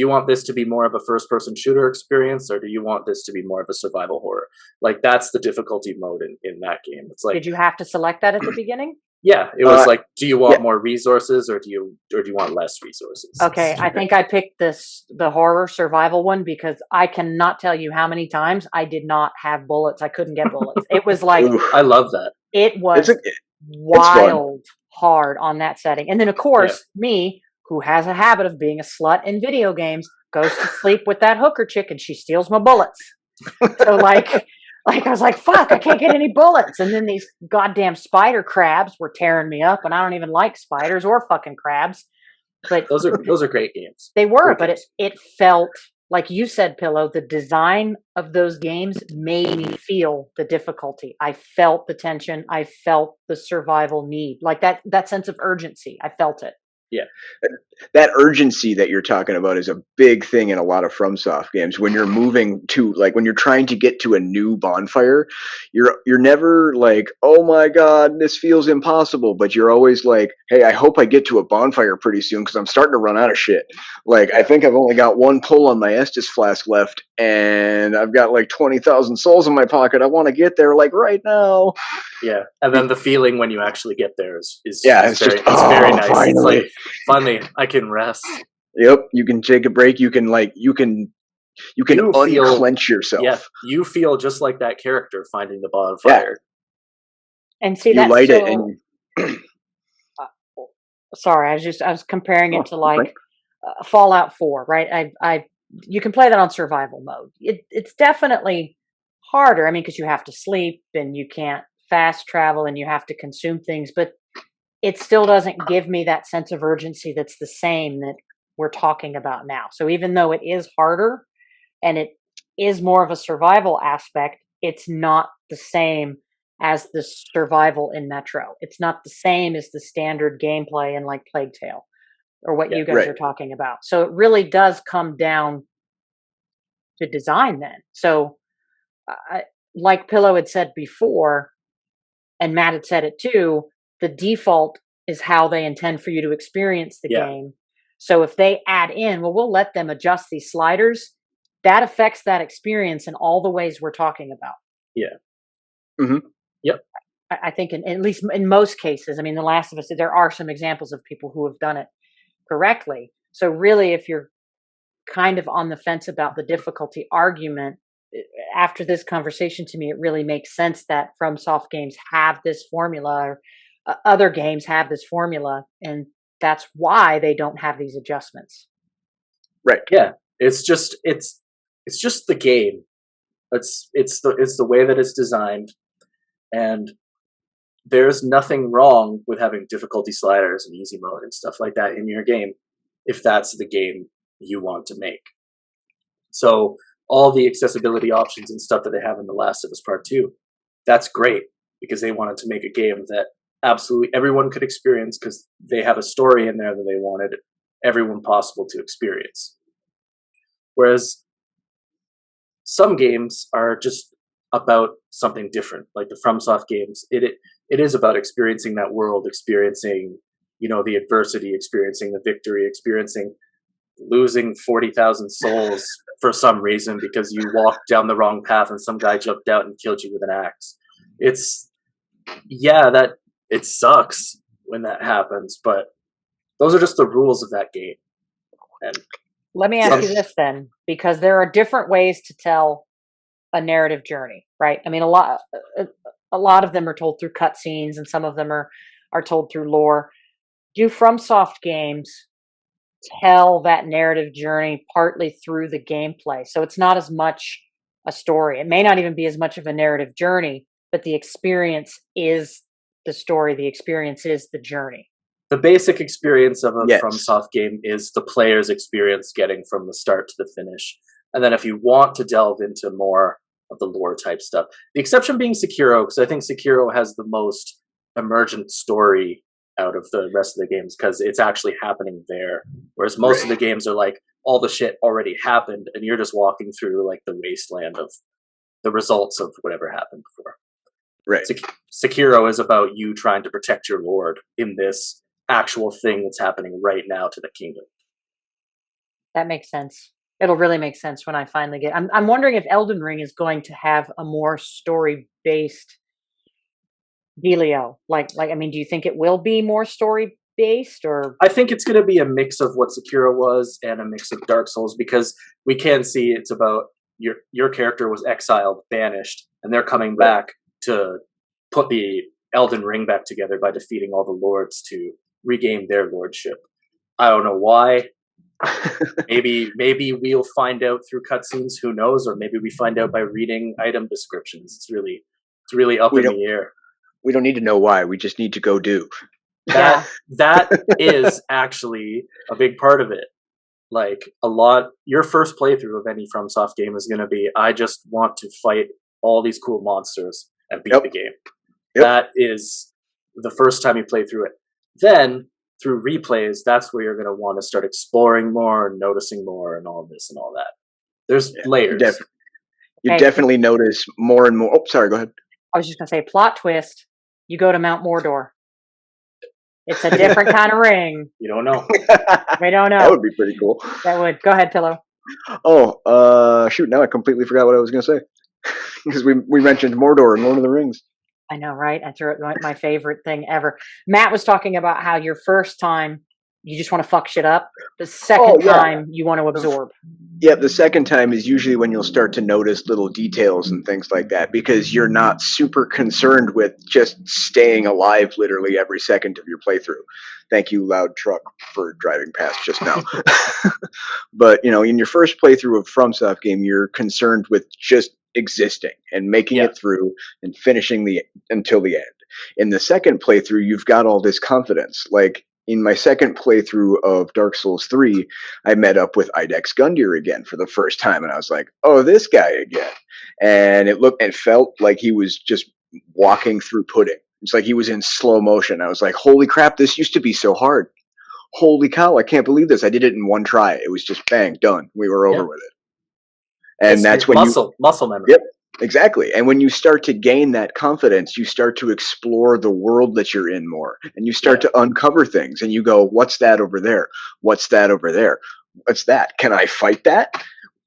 want this to be more of a first person shooter experience, or do you want this to be more of a survival horror? Like that's the difficulty mode in that game. It's like, did you have to select that at the beginning? yeah, it was like, do you want yeah. more resources or do you want less resources? Okay, I think I picked the horror survival one because I cannot tell you how many times I did not have bullets. I couldn't get bullets. It was like Oof. I love that. it was It's wild hard on that setting. And then of course, me, who has a habit of being a slut in video games, goes to sleep with that hooker chick and she steals my bullets. So like I was like, fuck, I can't get any bullets. And then these goddamn spider crabs were tearing me up, and I don't even like spiders or fucking crabs. But Those are great games. they were, Great but games. it felt like you said, Pillow, the design of those games made me feel the difficulty. I felt the tension. I felt the survival need, like that sense of urgency. I felt it. Yeah. That urgency that you're talking about is a big thing in a lot of FromSoft games. When you're moving to, like, when you're trying to get to a new bonfire, you're never like, oh my god, this feels impossible, but you're always like, hey, I hope I get to a bonfire pretty soon because I'm starting to run out of shit. Like, I think I've only got one pull on my Estus flask left, and I've got like 20,000 souls in my pocket. I want to get there like right now. Yeah, and then the feeling when you actually get there is It's very, just, it's very oh, nice. finally. It's like, finally I can rest. Yep, you can take a break. You can unclench yourself. Yeah, you feel just like that character finding the bonfire. And see, You that's light it, so. and Sorry, I was comparing it to like Fallout 4, right? You can play that on survival mode. It's definitely harder. I mean, because you have to sleep and you can't fast travel and you have to consume things, but it still doesn't give me that sense of urgency that's the same that we're talking about now. So even though it is harder and it is more of a survival aspect, it's not the same as the survival in Metro. It's not the same as the standard gameplay in like Plague Tale or what you guys are talking about. So it really does come down to design then. So like Pillow had said before, and Matt had said it too, the default is how they intend for you to experience the game. So if they add in, well, we'll let them adjust these sliders. That affects that experience in all the ways we're talking about. Yeah. Mm-hmm. Yep. I think at least in most cases, I mean, The Last of Us, there are some examples of people who have done it correctly. So really, if you're kind of on the fence about the difficulty argument, after this conversation, to me, it really makes sense that FromSoft games have this formula, or other games have this formula, and that's why they don't have these adjustments. Right. Yeah. It's just the game. It's the way that it's designed, and there's nothing wrong with having difficulty sliders and easy mode and stuff like that in your game if that's the game you want to make. So all the accessibility options and stuff that they have in The Last of Us Part 2, that's great because they wanted to make a game that absolutely everyone could experience because they have a story in there that they wanted everyone possible to experience. Whereas some games are just about something different, like the FromSoft games. It is about experiencing that world, experiencing, the adversity, experiencing the victory, experiencing losing 40,000 souls for some reason because you walked down the wrong path and some guy jumped out and killed you with an axe. That it sucks when that happens, but those are just the rules of that game. And let me ask you this then, because there are different ways to tell a narrative journey, right? I mean, a lot of them are told through cutscenes, and some of them are told through lore. Do FromSoft games tell that narrative journey partly through the gameplay? So it's not as much a story. It may not even be as much of a narrative journey, but the experience is the story. The experience is the journey. The basic experience of a FromSoft game is the player's experience getting from the start to the finish. And then if you want to delve into more of the lore type stuff, the exception being Sekiro, because I think Sekiro has the most emergent story out of the rest of the games because it's actually happening there. Whereas most of the games are like, all the shit already happened and you're just walking through like the wasteland of the results of whatever happened before. Right. Sekiro is about you trying to protect your lord in this actual thing that's happening right now to the kingdom. That makes sense. It'll really make sense when I finally get. I'm wondering if Elden Ring is going to have a more story-based dealio. Like I mean, do you think it will be more story-based, or? I think it's going to be a mix of what Sekiro was and a mix of Dark Souls, because we can see it's about your character was exiled, banished, and they're coming back to put the Elden Ring back together by defeating all the lords to regain their lordship. I don't know why. maybe we'll find out through cutscenes. Who knows? Or maybe we find out by reading item descriptions. It's really up in the air. We don't need to know why. We just need to go do. That is actually a big part of it. Like your first playthrough of any FromSoft game is going to be, I just want to fight all these cool monsters and beat the game. That is the first time you play through it. Then through replays, that's where you're going to want to start exploring more and noticing more and all this and all that. There's Yeah, layers. you Hey, definitely notice more and more. Oh, sorry. Go ahead. I was just gonna say, plot twist. You go to Mount Mordor. It's a different kind of ring. You don't know. We don't That know. would be pretty cool. That would. Go ahead, Pillow. Oh, shoot! Now I completely forgot what I was going to say because we mentioned Mordor and Lord of the Rings. I know, right? I threw it my favorite thing ever. Matt was talking about how your first time you just want to fuck shit up. The second yeah. time you want to absorb. Yeah, the second time is usually when you'll start to notice little details and things like that because you're not super concerned with just staying alive literally every second of your playthrough. Thank you, loud truck, for driving past just now. But, in your first playthrough of FromSoft game, you're concerned with just existing and making it through and finishing until the end. In the second playthrough, you've got all this confidence. Like, in my second playthrough of Dark Souls 3, I met up with Idex Gundyr again for the first time, and I was like, oh, this guy again. And it looked and felt like he was just walking through pudding. It's like he was in slow motion. I was like, holy crap, this used to be so hard. Holy cow, I can't believe this. I did it in one try. It was just bang, done. We were over with it. And that's when muscle memory. Yep. Exactly. And when you start to gain that confidence, you start to explore the world that you're in more and you start to uncover things and you go, what's that over there? What's that over there? What's that? Can I fight that?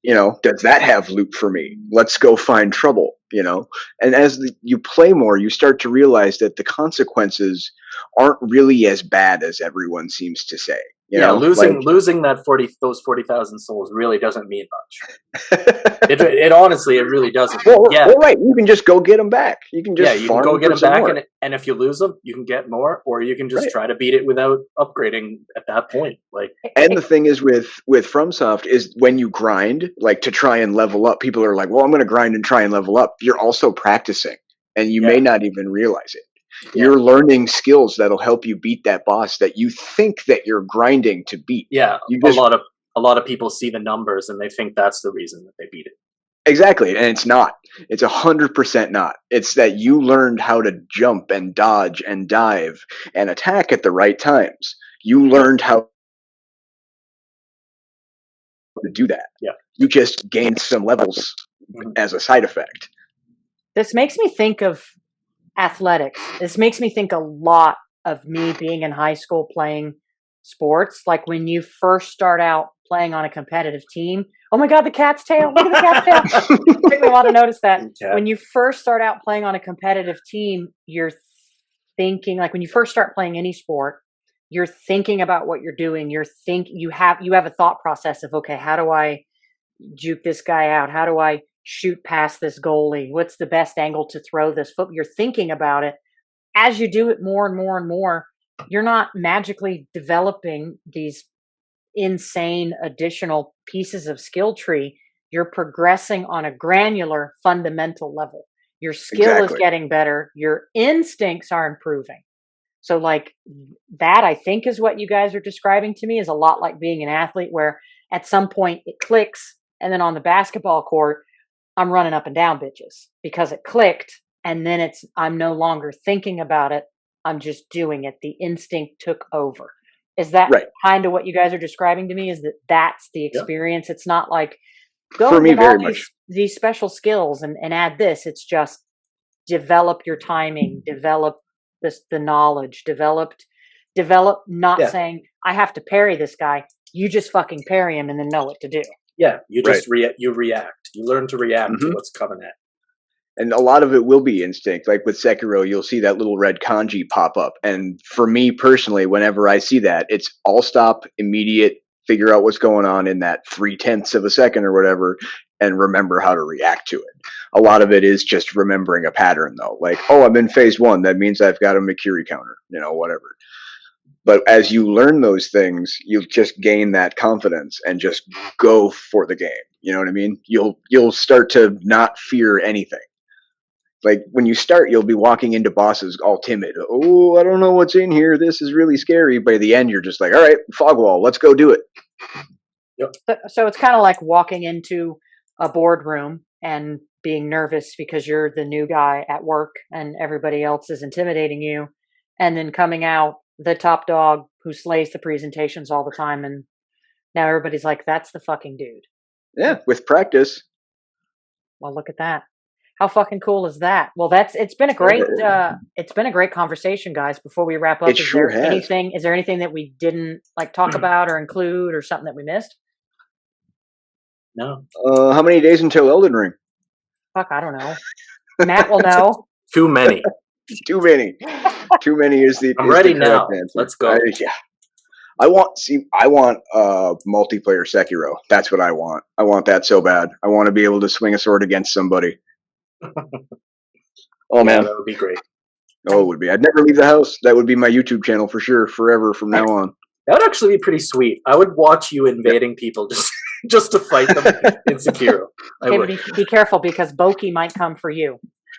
Does that have loot for me? Let's go find trouble, And as you play more, you start to realize that the consequences aren't really as bad as everyone seems to say. Losing those 40,000 souls really doesn't mean much. It honestly, it really doesn't. Well, right. You can just go get them back. You can just you can go get them back, more. and if you lose them, you can get more, or you can just try to beat it without upgrading at that point. And the thing is with FromSoft is when you grind, like to try and level up, people are like, "Well, I'm going to grind and try and level up." You're also practicing, and you may not even realize it. You're learning skills that'll help you beat that boss that you think that you're grinding to beat. Yeah, a lot of people see the numbers and they think that's the reason that they beat it. Exactly, and it's not. It's 100% not. It's that you learned how to jump and dodge and dive and attack at the right times. You learned how to do that. Yeah. You just gained some levels as a side effect. This makes me think of athletics. This makes me think a lot of me being in high school playing sports. Like when you first start out playing on a competitive team. Oh my God, the cat's tail. Look at the cat's tail. It took me a while to notice that. Yeah. When you first start out playing on a competitive team, you're thinking, like when you first start playing any sport, you're thinking about what you're doing. You have a thought process of, okay, how do I juke this guy out? How do I shoot past this goalie? What's the best angle to throw this foot? You're thinking about it. As you do it more and more and more, you're not magically developing these insane additional pieces of skill tree. You're progressing on a granular fundamental level. Your skill is getting better. Your instincts are improving. So like that, I think is what you guys are describing to me is a lot like being an athlete where at some point it clicks. And then on the basketball court, I'm running up and down bitches because it clicked. And then I'm no longer thinking about it. I'm just doing it. The instinct took over. Is that kind of what you guys are describing to me? Is that's the experience? It's not like go and develop these special skills and add this. It's just develop your timing, develop the knowledge, develop, not saying I have to parry this guy. You just fucking parry him and then know what to do. Yeah, you just you react. You learn to react to what's coming at. And a lot of it will be instinct. Like with Sekiro, you'll see that little red kanji pop up. And for me personally, whenever I see that, it's all stop, immediate, figure out what's going on in that 0.3 of a second or whatever, and remember how to react to it. A lot of it is just remembering a pattern, though. Like, oh, I'm in phase 1. That means I've got a Mikiri counter, whatever. But as you learn those things, you'll just gain that confidence and just go for the game. You know what I mean? You'll start to not fear anything. Like when you start, you'll be walking into bosses all timid. Oh, I don't know what's in here. This is really scary. By the end, you're just like, all right, fog wall, let's go do it. Yep. So it's kind of like walking into a boardroom and being nervous because you're the new guy at work and everybody else is intimidating you. And then coming out the top dog who slays the presentations all the time, and now everybody's like, that's the fucking dude. Yeah, with practice. Well, look at that. How fucking cool is that? Well, it's been a great conversation, guys. Before we wrap up, It sure has. Is there anything that we didn't like talk about or include, or something that we missed? No. How many days until Elden Ring? Fuck, I don't know. Matt will know. Too many. Too many. Too many is the. I'm ready now. Answer. Let's go. I want multiplayer Sekiro. That's what I want. I want that so bad. I want to be able to swing a sword against somebody. Oh man, that would be great. Oh, it would be. I'd never leave the house. That would be my YouTube channel for sure, forever from now on. That would actually be pretty sweet. I would watch you invading people just to fight them in Sekiro. Okay, be careful, because Boki might come for you.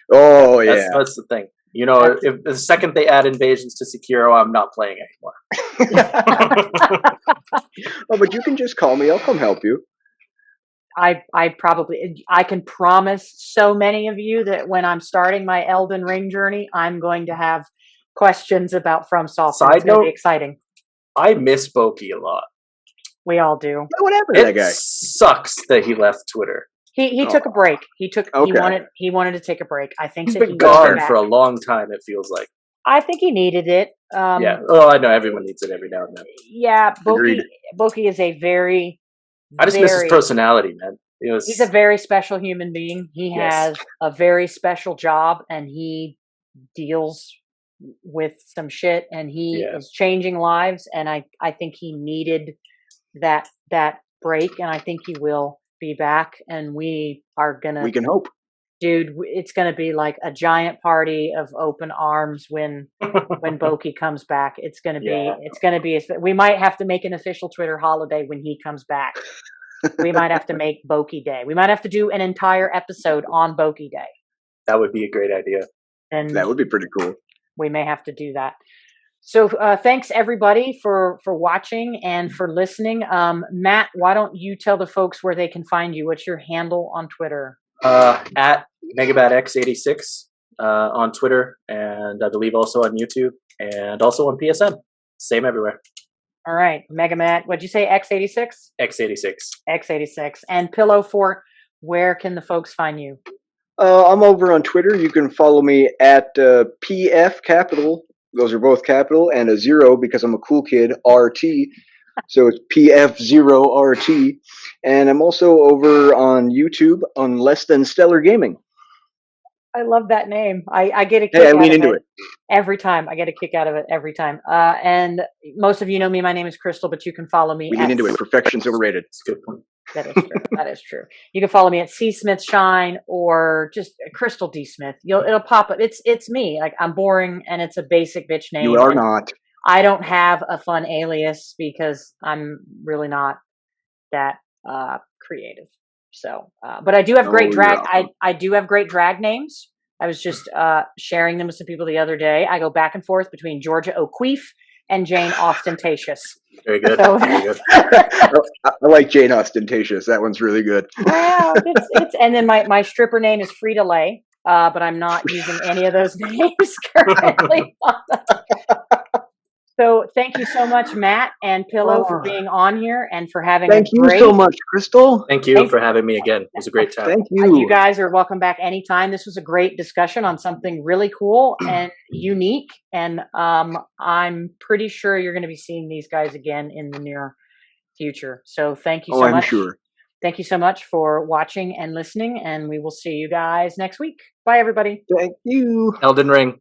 Oh yeah, that's the thing. You know, if the second they add invasions to Sekiro, I'm not playing anymore. Oh, but you can just call me. I'll come help you. I can promise so many of you that when I'm starting my Elden Ring journey, I'm going to have questions about FromSoft. Side note, exciting. I miss Boki a lot. We all do. What happened to that guy? It sucks that he left Twitter. He took a break. He wanted to take a break. I think he's been gone for a long time. It feels like. I think he needed it. Yeah. Oh, I know everyone needs it every now and then. Yeah, Boki is a very. I just miss his personality, man. He's a very special human being. He has a very special job, and he deals with some shit, and he is changing lives. And I think he needed that break, and I think he will be back. And we can hope, dude. It's gonna be like a giant party of open arms when Boki comes back. It's gonna be. We might have to make an official Twitter holiday when he comes back. We might have to make Boki Day. We might have to do an entire episode on Boki Day. That would be a great idea. And that would be pretty cool. We may have to do that. So thanks everybody for watching and for listening. Matt, why don't you tell the folks where they can find you? What's your handle on Twitter? At MegabatX86 on Twitter, and I believe also on YouTube, and also on PSN. Same everywhere. All right, Megamat. What'd you say? X86. X86. X86. And Pillow Fort. Where can the folks find you? I'm over on Twitter. You can follow me at PF Capital. Those are both capital, and a 0 because I'm a cool kid. RT. So it's PF0RT. And I'm also over on YouTube on Less Than Stellar Gaming. I love that name. I get a kick out of it every time. I get a kick out of it every time. And most of you know me. My name is Crystal, but you can follow me. We lean into it. Perfection's overrated. That's a good point. That is true. That is true. You can follow me at C Smith Shine or just Crystal D Smith. It'll pop up. It's me. Like, I'm boring, and it's a basic bitch name. You are not. I don't have a fun alias because I'm really not that creative. So, but I do have great drag. I do have great drag names. I was just sharing them with some people the other day. I go back and forth between Georgia O'Keeffe and Jane Ostentatious. Very good. So, very good. I like Jane Ostentatious. That one's really good. Wow, and then my stripper name is Frida Lay, but I'm not using any of those names currently. So thank you so much, Matt and Pillow, for being on here and for having Thank you so much, Crystal. Thank you for having me again. It was a great time. Thank you. You guys are welcome back anytime. This was a great discussion on something really cool and unique. And I'm pretty sure you're going to be seeing these guys again in the near future. So thank you so much. I'm sure. Thank you so much for watching and listening. And we will see you guys next week. Bye, everybody. Thank you. Elden Ring.